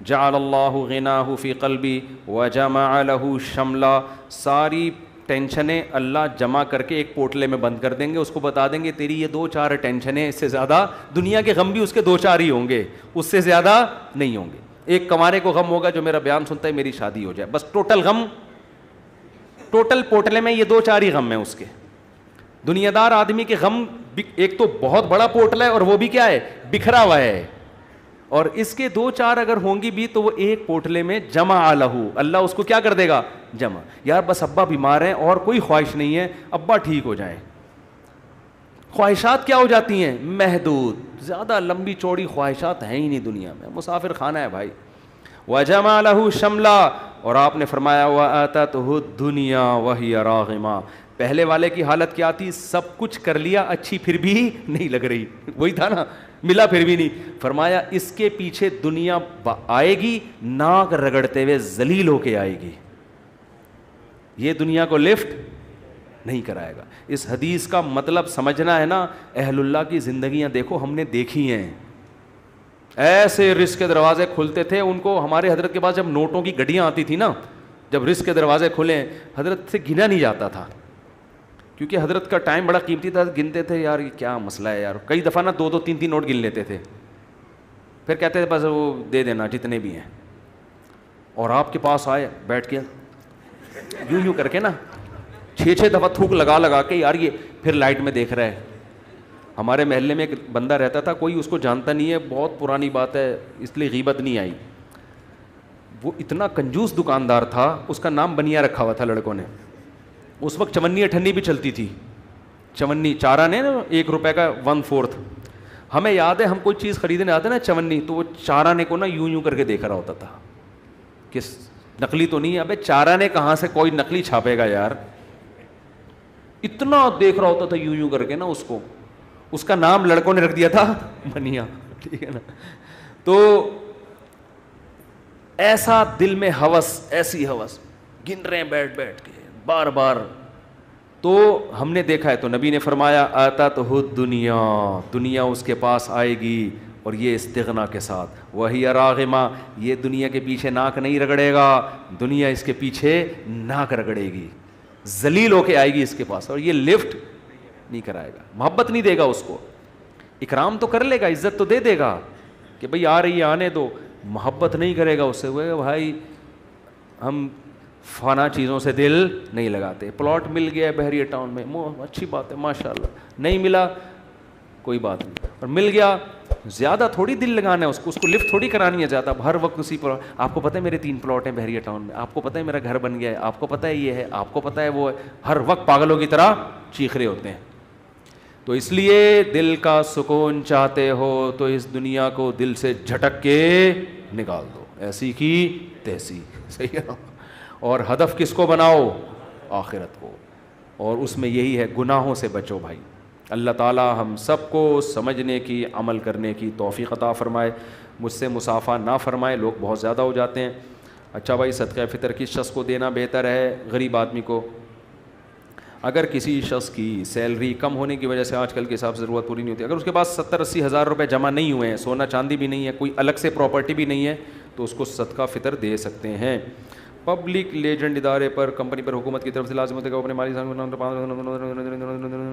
جعل اللہ غناہ فی قلبی وجمع له شملا, ساری ٹینشنیں اللہ جمع کر کے ایک پوٹلے میں بند کر دیں گے, اس کو بتا دیں گے تیری یہ 2-4 ٹینشنیں, اس سے زیادہ دنیا کے غم بھی اس کے 2-4 ہی ہوں گے, اس سے زیادہ نہیں ہوں گے. ایک کمارے کو غم ہوگا جو میرا بیان سنتا ہے میری شادی ہو جائے, بس ٹوٹل غم, ٹوٹل پوٹلے میں یہ 2-4 ہی غم ہیں اس کے. دنیا دار آدمی کے غم ایک تو بہت بڑا پوٹلا ہے اور وہ بھی کیا ہے, بکھرا ہوا ہے, اور اس کے 2-4 اگر ہوں گی بھی تو وہ ایک پوٹلے میں جمع لہو, اللہ اس کو کیا کر دے گا, جمع. یار بس ابا بیمار ہیں اور کوئی خواہش نہیں ہے, ابا ٹھیک ہو جائیں. خواہشات کیا ہو جاتی ہیں, محدود, زیادہ لمبی چوڑی خواہشات ہیں ہی نہیں دنیا میں, مسافر خانہ ہے بھائی. وجمع له شملا, اور آپ نے فرمایا وآتته الدنیا وہی راغمہ, پہلے والے کی حالت کیا تھی, سب کچھ کر لیا اچھی پھر بھی نہیں لگ رہی, وہی تھا نا, ملا پھر بھی نہیں. فرمایا اس کے پیچھے دنیا آئے گی, ناک رگڑتے ہوئے ذلیل ہو کے آئے گی, یہ دنیا کو لفٹ نہیں کرائے گا. اس حدیث کا مطلب سمجھنا ہے نا, اہل اللہ کی زندگیاں دیکھو, ہم نے دیکھی ہیں, ایسے رزق کے دروازے کھلتے تھے ان کو. ہمارے حضرت کے پاس جب نوٹوں کی گڈیاں آتی تھی نا, جب رزق کے دروازے کھلے, حضرت سے گنا نہیں جاتا تھا, کیونکہ حضرت کا ٹائم بڑا قیمتی تھا. گنتے تھے یار یہ کیا مسئلہ ہے یار, کئی دفعہ نا 2-3 نوٹ گن لیتے تھے, پھر کہتے تھے بس وہ دے دینا جتنے بھی ہیں. اور آپ کے پاس آئے, بیٹھ کے یوں کر کے نا 6 دفعہ تھوک لگا کے, یار یہ پھر لائٹ میں دیکھ رہا ہے. ہمارے محلے میں ایک بندہ رہتا تھا, کوئی اس کو جانتا نہیں ہے, بہت پرانی بات ہے اس لیے غیبت نہیں آئی. وہ اتنا کنجوس دکاندار تھا, اس کا نام بنیا رکھا ہوا تھا لڑکوں نے. اس وقت چونی اٹھنی بھی چلتی تھی, چونی چارہ نے نا 1 روپے کا 1/4. ہمیں یاد ہے ہم کوئی چیز خریدنے آتے نا چونی, تو وہ چارہ نے کو نا یوں کر کے دیکھ رہا ہوتا تھا کہ نقلی تو نہیں ہے. ابے چارہ نے کہاں سے کوئی نقلی چھاپے گا یار, اتنا دیکھ رہا ہوتا تھا یوں کر کے نا اس کو. اس کا نام لڑکوں نے رکھ دیا تھا بنیا, ٹھیک ہے نا. تو ایسا دل میں ہوس, ایسی ہوس, گن رہے ہیں بیٹھ کے بار بار. تو ہم نے دیکھا ہے, تو نبی نے فرمایا آتتہ الدنیا, دنیا اس کے پاس آئے گی, اور یہ استغنا کے ساتھ, وہی راغمہ, یہ دنیا کے پیچھے ناک نہیں رگڑے گا, دنیا اس کے پیچھے ناک رگڑے گی, ذلیل ہو کے آئے گی اس کے پاس, اور یہ لفٹ نہیں کرائے گا, محبت نہیں دے گا اس کو. اکرام تو کر لے گا, عزت تو دے دے گا کہ بھئی آ رہی ہے آنے دو, محبت نہیں کرے گا اس سے. وہ بھائی ہم فنا چیزوں سے دل نہیں لگاتے. پلاٹ مل گیا ہے بحریہ ٹاؤن میں, اچھی بات ہے ماشاء اللہ, نہیں ملا کوئی بات نہیں, اور مل گیا زیادہ تھوڑی دل لگانا ہے اس کو لفٹ تھوڑی کرانی ہے زیادہ, ہر وقت اسی پر. آپ کو پتہ ہے میرے 3 پلاٹ ہیں بحریہ ٹاؤن میں, آپ کو پتہ ہے میرا گھر بن گیا ہے, آپ کو پتہ ہے یہ ہے, آپ کو پتہ ہے وہ ہے, ہر وقت پاگلوں کی طرح چیخ رہے ہوتے ہیں. تو اس لیے دل کا سکون چاہتے ہو تو اس دنیا کو دل سے جھٹک کے نکال دو, ایسی کی تیسی, صحیح ہے. اور ہدف کس کو بناؤ؟ آخرت کو. اور اس میں یہی ہے گناہوں سے بچو بھائی. اللہ تعالی ہم سب کو سمجھنے کی عمل کرنے کی توفیق عطا فرمائے, مجھ سے مسافہ نہ فرمائے, لوگ بہت زیادہ ہو جاتے ہیں. اچھا بھائی, صدقہ فطر کس شخص کو دینا بہتر ہے؟ غریب آدمی کو. اگر کسی شخص کی سیلری کم ہونے کی وجہ سے آج کل کے حساب سے ضرورت پوری نہیں ہوتی, اگر اس کے پاس 70-80 ہزار روپے جمع نہیں ہوئے ہیں, سونا چاندی بھی نہیں ہے, کوئی الگ سے پراپرٹی بھی نہیں ہے, تو اس کو صدقہ فطر دے سکتے ہیں. پبلک لیجنڈ ادارے پر کمپنی پر حکومت کی طرف سے لازم ہوتا ہے کہ اپنے مالی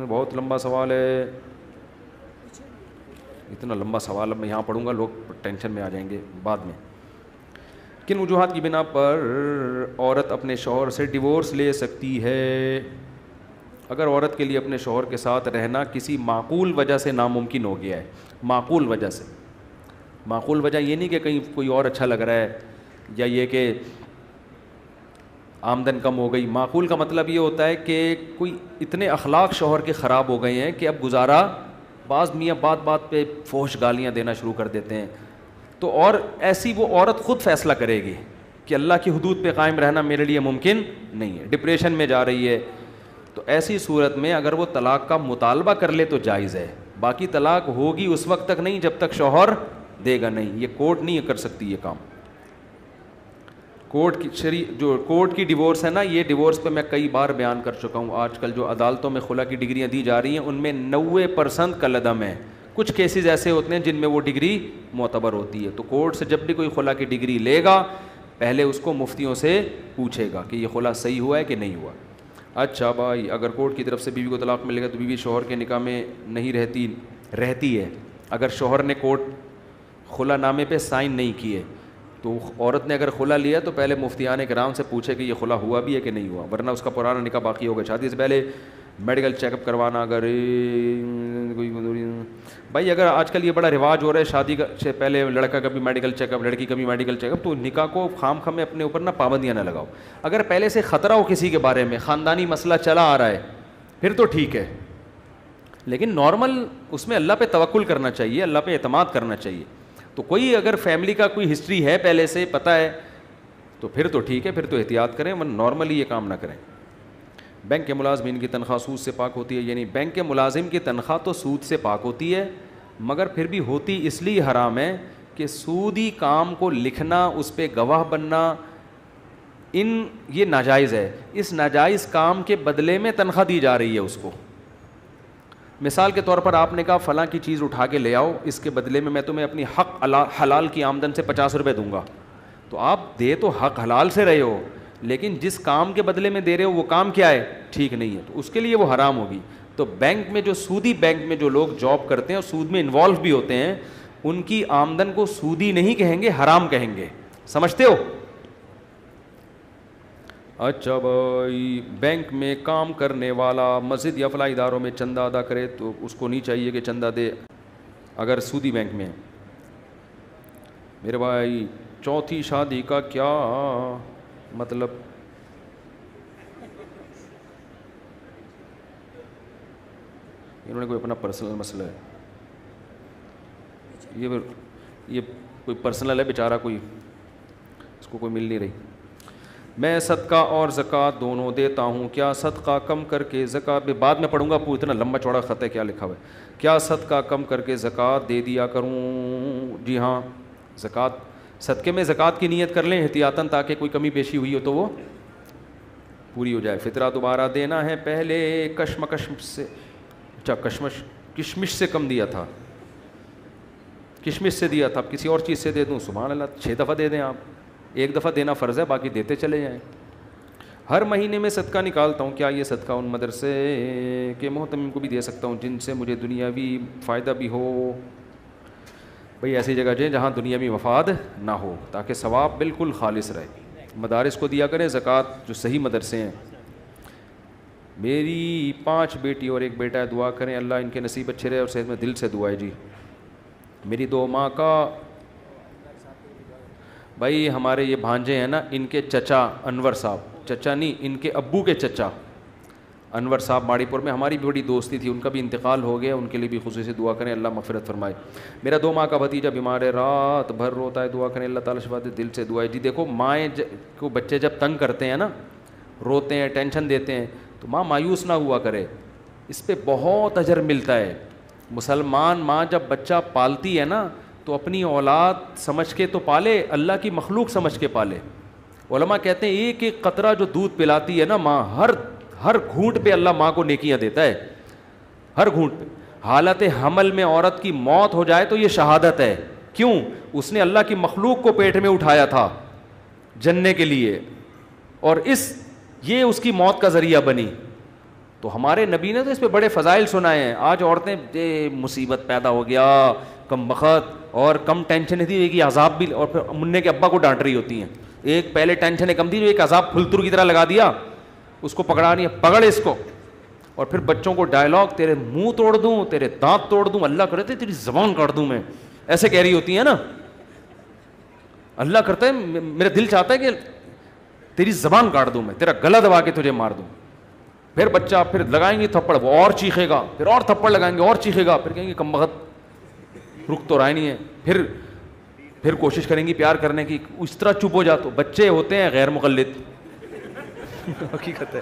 بہت لمبا سوال ہے, اتنا لمبا سوال اب میں یہاں پڑھوں گا لوگ ٹینشن میں آ جائیں گے بعد میں. کن وجوہات کی بنا پر عورت اپنے شوہر سے ڈیورس لے سکتی ہے؟ اگر عورت کے لیے اپنے شوہر کے ساتھ رہنا کسی معقول وجہ سے ناممکن ہو گیا ہے, معقول وجہ سے, معقول وجہ یہ نہیں کہ کہیں کوئی اور اچھا لگ رہا ہے یا یہ کہ آمدن کم ہو گئی. معقول کا مطلب یہ ہوتا ہے کہ کوئی اتنے اخلاق شوہر کے خراب ہو گئے ہیں کہ اب گزارا, بعض میاں بات بات پہ فحش گالیاں دینا شروع کر دیتے ہیں, تو اور ایسی وہ عورت خود فیصلہ کرے گی کہ اللہ کی حدود پہ قائم رہنا میرے لیے ممکن نہیں ہے, ڈپریشن میں جا رہی ہے. تو ایسی صورت میں اگر وہ طلاق کا مطالبہ کر لے تو جائز ہے, باقی طلاق ہوگی اس وقت تک نہیں جب تک شوہر دے گا نہیں. یہ کورٹ نہیں کر سکتی یہ کام. کورٹ کی جو کورٹ کی ڈیورس ہے نا, یہ ڈیورس پہ میں کئی بار بیان کر چکا ہوں. آج کل جو عدالتوں میں خلا کی ڈگریاں دی جا رہی ہیں ان میں 90% کالعدم ہے. کچھ کیسز ایسے ہوتے ہیں جن میں وہ ڈگری معتبر ہوتی ہے. تو کورٹ سے جب بھی کوئی خلا کی ڈگری لے گا پہلے اس کو مفتیوں سے پوچھے گا کہ یہ خلا صحیح ہوا ہے کہ نہیں ہوا. اچھا بھائی, اگر کورٹ کی طرف سے بیوی کو طلاق ملے گا تو بیوی شوہر کے نکاح میں نہیں رہتی ہے. اگر شوہر نے کورٹ خلا نامے پہ سائن نہیں کیے تو عورت نے اگر خلا لیا تو پہلے مفتیان کرام سے پوچھے کہ یہ خلا ہوا بھی ہے کہ نہیں ہوا, ورنہ اس کا پرانا نکاح باقی ہوگا. شادی سے پہلے میڈیکل چیک اپ کروانا, اگر کوئی بھائی اگر آج کل یہ بڑا رواج ہو رہا ہے شادی سے پہلے لڑکا کا بھی میڈیکل چیک اپ, لڑکی کا بھی میڈیکل چیک اپ, تو نکاح کو خام خام میں اپنے اوپر نہ پابندیاں نہ لگاؤ. اگر پہلے سے خطرہ ہو کسی کے بارے میں, خاندانی مسئلہ چلا آ رہا ہے, پھر تو ٹھیک ہے, لیکن نارمل اس میں اللہ پہ توکل کرنا چاہیے, اللہ پہ اعتماد کرنا چاہیے. تو کوئی اگر فیملی کا کوئی ہسٹری ہے پہلے سے پتہ ہے تو پھر تو ٹھیک ہے, پھر تو احتیاط کریں, ورنہ نارملی یہ کام نہ کریں. بینک کے ملازمین کی تنخواہ سود سے پاک ہوتی ہے؟ یعنی بینک کے ملازم کی تنخواہ تو سود سے پاک ہوتی ہے, مگر پھر بھی ہوتی اس لیے حرام ہے کہ سودی کام کو لکھنا, اس پہ گواہ بننا, یہ ناجائز ہے. اس ناجائز کام کے بدلے میں تنخواہ دی جا رہی ہے اس کو. مثال کے طور پر آپ نے کہا فلاں کی چیز اٹھا کے لے آؤ, اس کے بدلے میں تمہیں اپنی حق حلال کی آمدن سے 50 روپے دوں گا. تو آپ دے تو حق حلال سے رہے ہو, لیکن جس کام کے بدلے میں دے رہے ہو وہ کام کیا ہے, ٹھیک نہیں ہے, تو اس کے لیے وہ حرام ہوگی. تو بینک میں جو سودی بینک میں جو لوگ جاب کرتے ہیں اور سود میں انوالو بھی ہوتے ہیں, ان کی آمدن کو سودی نہیں کہیں گے, حرام کہیں گے. سمجھتے ہو؟ اچھا بھائی, بینک میں کام کرنے والا مسجد یا فلاح اداروں میں چندہ ادا کرے تو اس کو نہیں چاہیے کہ چندہ دے اگر سودی بینک میں ہے؟ میرے بھائی, چوتھی شادی کا کیا مطلب؟ انہوں نے کوئی اپنا پرسنل مسئلہ ہے, یہ کوئی پرسنل ہے بیچارہ, کوئی اس کو کوئی مل نہیں رہی. میں صدقہ اور زکوٰۃ دونوں دیتا ہوں, کیا صدقہ کم کر کے زکوٰۃ بھی بعد میں پڑھوں گا, اتنا لمبا چوڑا خط ہے کیا لکھا ہوا ہے, کیا صدقہ کم کر کے زکوٰۃ دے دیا کروں؟ جی ہاں, زکوٰۃ صدقے میں زکوٰۃ کی نیت کر لیں احتیاطاً, تاکہ کوئی کمی بیشی ہوئی ہو تو وہ پوری ہو جائے. فطرہ دوبارہ دینا ہے, پہلے کشمش سے کم دیا تھا, کشمش سے دیا تھا, اب کسی اور چیز سے دے دوں, سبحان اللہ, 6 دفعہ دے دیں آپ, 1 دفعہ دینا فرض ہے, باقی دیتے چلے جائیں. ہر مہینے میں صدقہ نکالتا ہوں, کیا یہ صدقہ ان مدرسے کے محتمم کو بھی دے سکتا ہوں جن سے مجھے دنیاوی فائدہ بھی ہو؟ بھئی ایسی جگہ جائیں جہاں دنیاوی مفاد نہ ہو, تاکہ ثواب بالکل خالص رہے. مدارس کو دیا کریں زکوٰۃ, جو صحیح مدرسے ہیں. میری 5 بیٹی اور 1 بیٹا ہے, دعا کریں اللہ ان کے نصیب اچھے رہے اور صحت میں, دل سے دعا ہے جی. میری 2 ماں کا, بھائی ہمارے یہ بھانجے ہیں نا, ان کے چچا انور صاحب, چچا نہیں ان کے ابو کے چچا, انور صاحب ماڑی پور میں، ہماری بھی بڑی دوستی تھی، ان کا بھی انتقال ہو گیا، ان کے لیے بھی خصوصی دعا کریں، اللہ مغفرت فرمائے۔ میرا 2 ماہ کا بھتیجا بیمار ہے، رات بھر روتا ہے، دعا کریں اللہ تعالیٰ شفا دے، دل سے دعا ہے جی۔ دیکھو مائیں کو بچے جب تنگ کرتے ہیں نا، روتے ہیں، ٹینشن دیتے ہیں، تو ماں مایوس نہ ہوا کرے، اس پہ بہت اجر ملتا ہے۔ مسلمان ماں جب بچہ پالتی ہے نا تو اپنی اولاد سمجھ کے تو پالے، اللہ کی مخلوق سمجھ کے پالے۔ علماء کہتے ہیں ایک ایک قطرہ جو دودھ پلاتی ہے نا ماں، ہر گھونٹ پہ اللہ ماں کو نیکیاں دیتا ہے، ہر گھونٹ پہ۔ حالت حمل میں عورت کی موت ہو جائے تو یہ شہادت ہے، کیوں؟ اس نے اللہ کی مخلوق کو پیٹ میں اٹھایا تھا جننے کے لیے، اور یہ اس کی موت کا ذریعہ بنی۔ تو ہمارے نبی نے تو اس پہ بڑے فضائل سنائے ہیں۔ آج عورتیں مصیبت پیدا ہو گیا، کم بخت اور کم ٹینشن تھی، ایک عذاب بھی، اور پھر منع کے ابا کو ڈانٹ رہی ہوتی ہیں۔ ایک پہلے ٹینشن کم تھی، جو ایک عذاب پھلتر کی طرح لگا دیا، اس کو پکڑا نہیں ہے، پکڑ اس کو۔ اور پھر بچوں کو ڈائلاگ، تیرے منہ توڑ دوں، تیرے دانت توڑ دوں، اللہ کرے تیری زبان کاٹ دوں میں، ایسے کہہ رہی ہوتی ہیں نا۔ اللہ کرتا ہے، میرا دل چاہتا ہے کہ تیری زبان کاٹ دوں میں، تیرا گلا دبا کے تجھے مار دوں۔ پھر بچہ پھر لگائیں گے تھپڑ، وہ اور چیخے گا، پھر اور تھپڑ لگائیں گے اور چیخے گا، پھر کہیں گے کم بخت رک تو رہا نہیں ہے، پھر کوشش کریں گی پیار کرنے کی، اس طرح چپ ہو جا۔ تو بچے ہوتے ہیں غیر مقلد، حقیقت ہے۔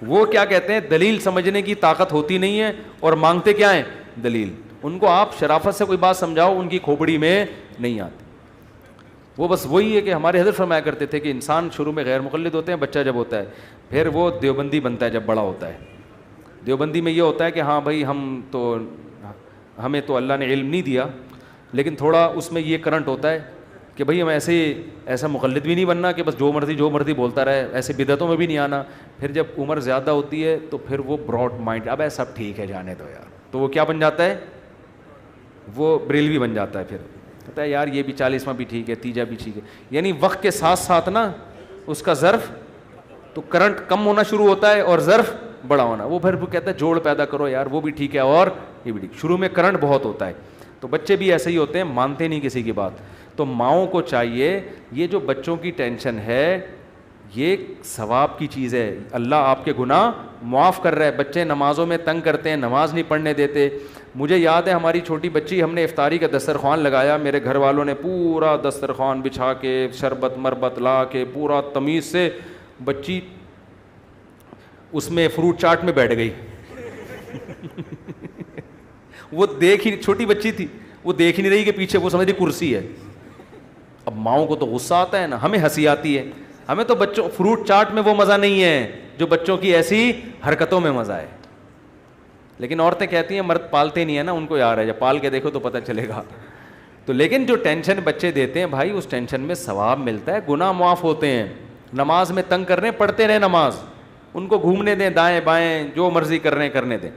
وہ کیا کہتے ہیں، دلیل سمجھنے کی طاقت ہوتی نہیں ہے، اور مانگتے کیا ہیں، دلیل۔ ان کو آپ شرافت سے کوئی بات سمجھاؤ، ان کی کھوپڑی میں نہیں آتی۔ وہ بس وہی ہے کہ ہمارے حضرت فرمایا کرتے تھے کہ انسان شروع میں غیر مقلد ہوتے ہیں، بچہ جب ہوتا ہے، پھر وہ دیوبندی بنتا ہے جب بڑا ہوتا ہے۔ دیوبندی میں یہ ہوتا ہے کہ ہاں بھائی ہمیں تو اللہ نے علم نہیں دیا، لیکن تھوڑا اس میں یہ کرنٹ ہوتا ہے کہ بھائی ہم ایسا مقلد بھی نہیں بننا کہ بس جو مرضی بولتا رہے، ایسے بدعتوں میں بھی نہیں آنا۔ پھر جب عمر زیادہ ہوتی ہے تو پھر وہ براڈ مائنڈ، اب سب ٹھیک ہے جانے دو یار، تو وہ کیا بن جاتا ہے، وہ بریلوی بن جاتا ہے۔ پھر کہتا ہے یار یہ بھی 40واں بھی ٹھیک ہے، تیجا بھی ٹھیک ہے، یعنی وقت کے ساتھ ساتھ نا اس کا ظرف تو کرنٹ کم ہونا شروع ہوتا ہے اور ظرف بڑا ہونا۔ وہ پھر کہتا ہے جوڑ پیدا کرو یار، وہ بھی ٹھیک ہے اور یہ بھی ٹھیک۔ شروع میں کرنٹ بہت ہوتا ہے، تو بچے بھی ایسے ہی ہوتے ہیں، مانتے نہیں کسی کی بات۔ تو ماؤں کو چاہیے، یہ جو بچوں کی ٹینشن ہے یہ ثواب کی چیز ہے، اللہ آپ کے گناہ معاف کر رہا ہے۔ بچے نمازوں میں تنگ کرتے ہیں، نماز نہیں پڑھنے دیتے۔ مجھے یاد ہے ہماری چھوٹی بچی، ہم نے افطاری کا دسترخوان لگایا، میرے گھر والوں نے پورا دسترخوان بچھا کے شربت مربت لا کے پورا تمیز سے، بچی اس میں فروٹ چاٹ میں بیٹھ گئی۔ وہ چھوٹی بچی تھی، وہ دیکھ نہیں رہی کہ پیچھے، وہ سمجھ رہی کرسی ہے۔ اب ماؤں کو تو غصہ آتا ہے نا، ہمیں ہنسی آتی ہے، ہمیں تو بچوں فروٹ چاٹ میں وہ مزہ نہیں ہے جو بچوں کی ایسی حرکتوں میں مزہ ہے۔ لیکن عورتیں کہتی ہیں مرد پالتے نہیں ہیں نا، ان کو یار ہے، جب پال کے دیکھو تو پتہ چلے گا۔ تو لیکن جو ٹینشن بچے دیتے ہیں بھائی، اس ٹینشن میں ثواب ملتا ہے، گناہ معاف ہوتے ہیں۔ نماز میں تنگ کر رہے ہیں، پڑھتے رہے نماز، ان کو گھومنے دیں دائیں بائیں، جو مرضی کر رہے ہیں کرنے دیں۔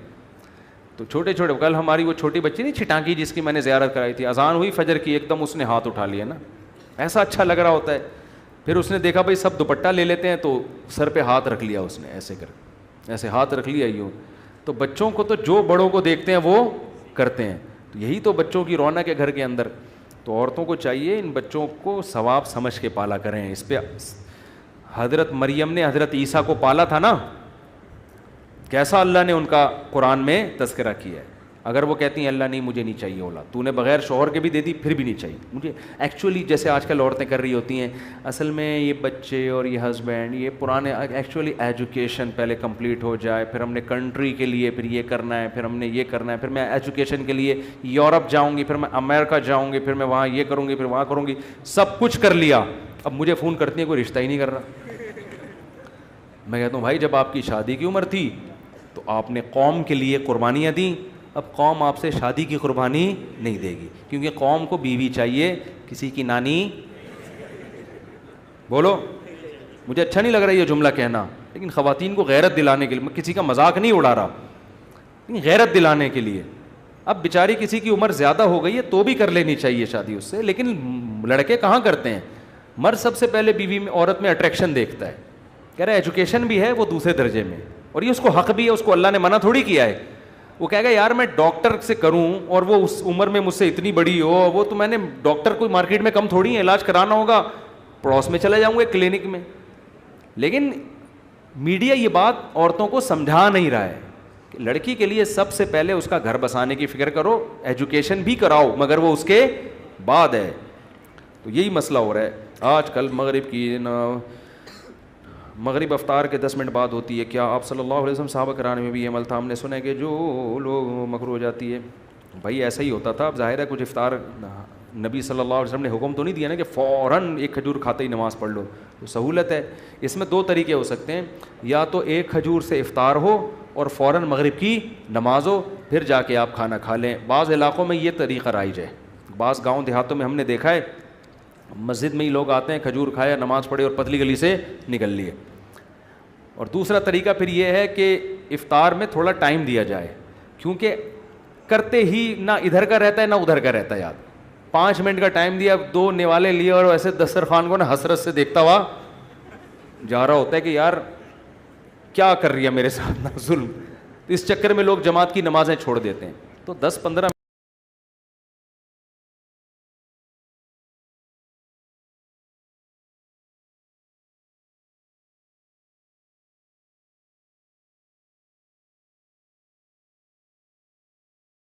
تو چھوٹے کل ہماری وہ چھوٹی بچی نہیں چھٹانکی، جس کی میں نے زیارت کرائی تھی، اذان ہوئی فجر کی، ایک دم اس نے ہاتھ اٹھا لیا نا، ایسا اچھا لگ رہا ہوتا ہے۔ پھر اس نے دیکھا بھائی سب دوپٹہ لے لیتے ہیں، تو سر پہ ہاتھ رکھ لیا اس نے، ایسے ہاتھ رکھ لیا یوں۔ تو بچوں کو تو جو بڑوں کو دیکھتے ہیں وہ کرتے ہیں، تو یہی تو بچوں کی رونق ہے گھر کے اندر۔ تو عورتوں کو چاہیے ان بچوں کو ثواب سمجھ کے پالا کریں۔ اس پہ حضرت مریم نے حضرت عیسیٰ کو پالا تھا نا، کیسا اللہ نے ان کا قرآن میں تذکرہ کیا ہے۔ اگر وہ کہتی ہیں اللہ نہیں مجھے نہیں چاہیے اولاد، تو نے بغیر شوہر کے بھی دے دی پھر بھی نہیں چاہیے مجھے، ایکچولی جیسے آج کل عورتیں کر رہی ہوتی ہیں، اصل میں یہ بچے اور یہ ہسبینڈ یہ پرانے، ایکچولی ایجوکیشن پہلے کمپلیٹ ہو جائے، پھر ہم نے کنٹری کے لیے پھر یہ کرنا ہے، پھر ہم نے یہ کرنا ہے، پھر میں ایجوکیشن کے لیے یورپ جاؤں گی، پھر میں امریکہ جاؤں گی، پھر میں وہاں یہ کروں گی، پھر وہاں کروں گی، سب کچھ کر لیا، اب مجھے فون کرتی ہیں کوئی رشتہ ہی نہیں کر رہا۔ میں کہتا ہوں بھائی جب آپ کی شادی کی عمر تھی تو آپ نے قوم کے لیے قربانیاں دیں، اب قوم آپ سے شادی کی قربانی نہیں دے گی، کیونکہ قوم کو بیوی چاہیے، کسی کی نانی۔ بولو، مجھے اچھا نہیں لگ رہا یہ جملہ کہنا، لیکن خواتین کو غیرت دلانے کے لیے، میں کسی کا مذاق نہیں اڑا رہا، لیکن غیرت دلانے کے لیے۔ اب بیچاری کسی کی عمر زیادہ ہو گئی ہے تو بھی کر لینی چاہیے شادی اس سے، لیکن لڑکے کہاں کرتے ہیں؟ مرد سب سے پہلے بیوی میں، عورت میں اٹریکشن دیکھتا ہے، کہہ رہا ہے ایجوکیشن بھی ہے وہ دوسرے درجے میں، اور یہ اس کو حق بھی ہے، اس کو اللہ نے منع تھوڑی کیا ہے۔ وہ کہے گا یار میں ڈاکٹر سے کروں اور وہ اس عمر میں مجھ سے اتنی بڑی ہو، وہ تو میں نے ڈاکٹر کوئی مارکیٹ میں کم تھوڑی ہے، علاج کرانا ہوگا پڑوس میں چلا جاؤں گا کلینک میں۔ لیکن میڈیا یہ بات عورتوں کو سمجھا نہیں رہا ہے کہ لڑکی کے لیے سب سے پہلے اس کا گھر بسانے کی فکر کرو, ایجوکیشن بھی کراؤ, مگر وہ اس کے بعد ہے. تو یہی مسئلہ ہو رہا ہے آج کل. مغرب افطار کے 10 منٹ بعد ہوتی ہے. کیا آپ صلی اللہ علیہ وسلم صحابہ کرام میں بھی یہ عمل تھا؟ ہم نے سنا ہے کہ جو لوگ مکروہ ہو جاتی ہے. بھائی ایسا ہی ہوتا تھا. اب ظاہر ہے کچھ افطار نبی صلی اللہ علیہ وسلم نے حکم تو نہیں دیا نا کہ فوراً ایک کھجور کھاتے ہی نماز پڑھ لو. تو سہولت ہے. اس میں 2 طریقے ہو سکتے ہیں, یا تو ایک کھجور سے افطار ہو اور فوراً مغرب کی نماز ہو, پھر جا کے آپ کھانا کھا لیں. بعض علاقوں میں یہ طریقہ رائج ہے, بعض گاؤں دیہاتوں میں ہم نے دیکھا ہے مسجد میں ہی لوگ آتے ہیں, کھجور کھایا, نماز پڑھے اور پتلی گلی سے نکل لیے. اور دوسرا طریقہ پھر یہ ہے کہ افطار میں تھوڑا ٹائم دیا جائے, کیونکہ کرتے ہی نہ ادھر کا رہتا ہے نہ ادھر کا رہتا ہے. یاد 5 منٹ کا ٹائم دیا, 2 نوالے لیے اور ایسے دسترخوان کو نا حسرت سے دیکھتا ہوا جا رہا ہوتا ہے کہ یار کیا کر رہی ہے میرے ساتھ نا ظلم. اس چکر میں لوگ جماعت کی نمازیں چھوڑ دیتے ہیں. تو 10-15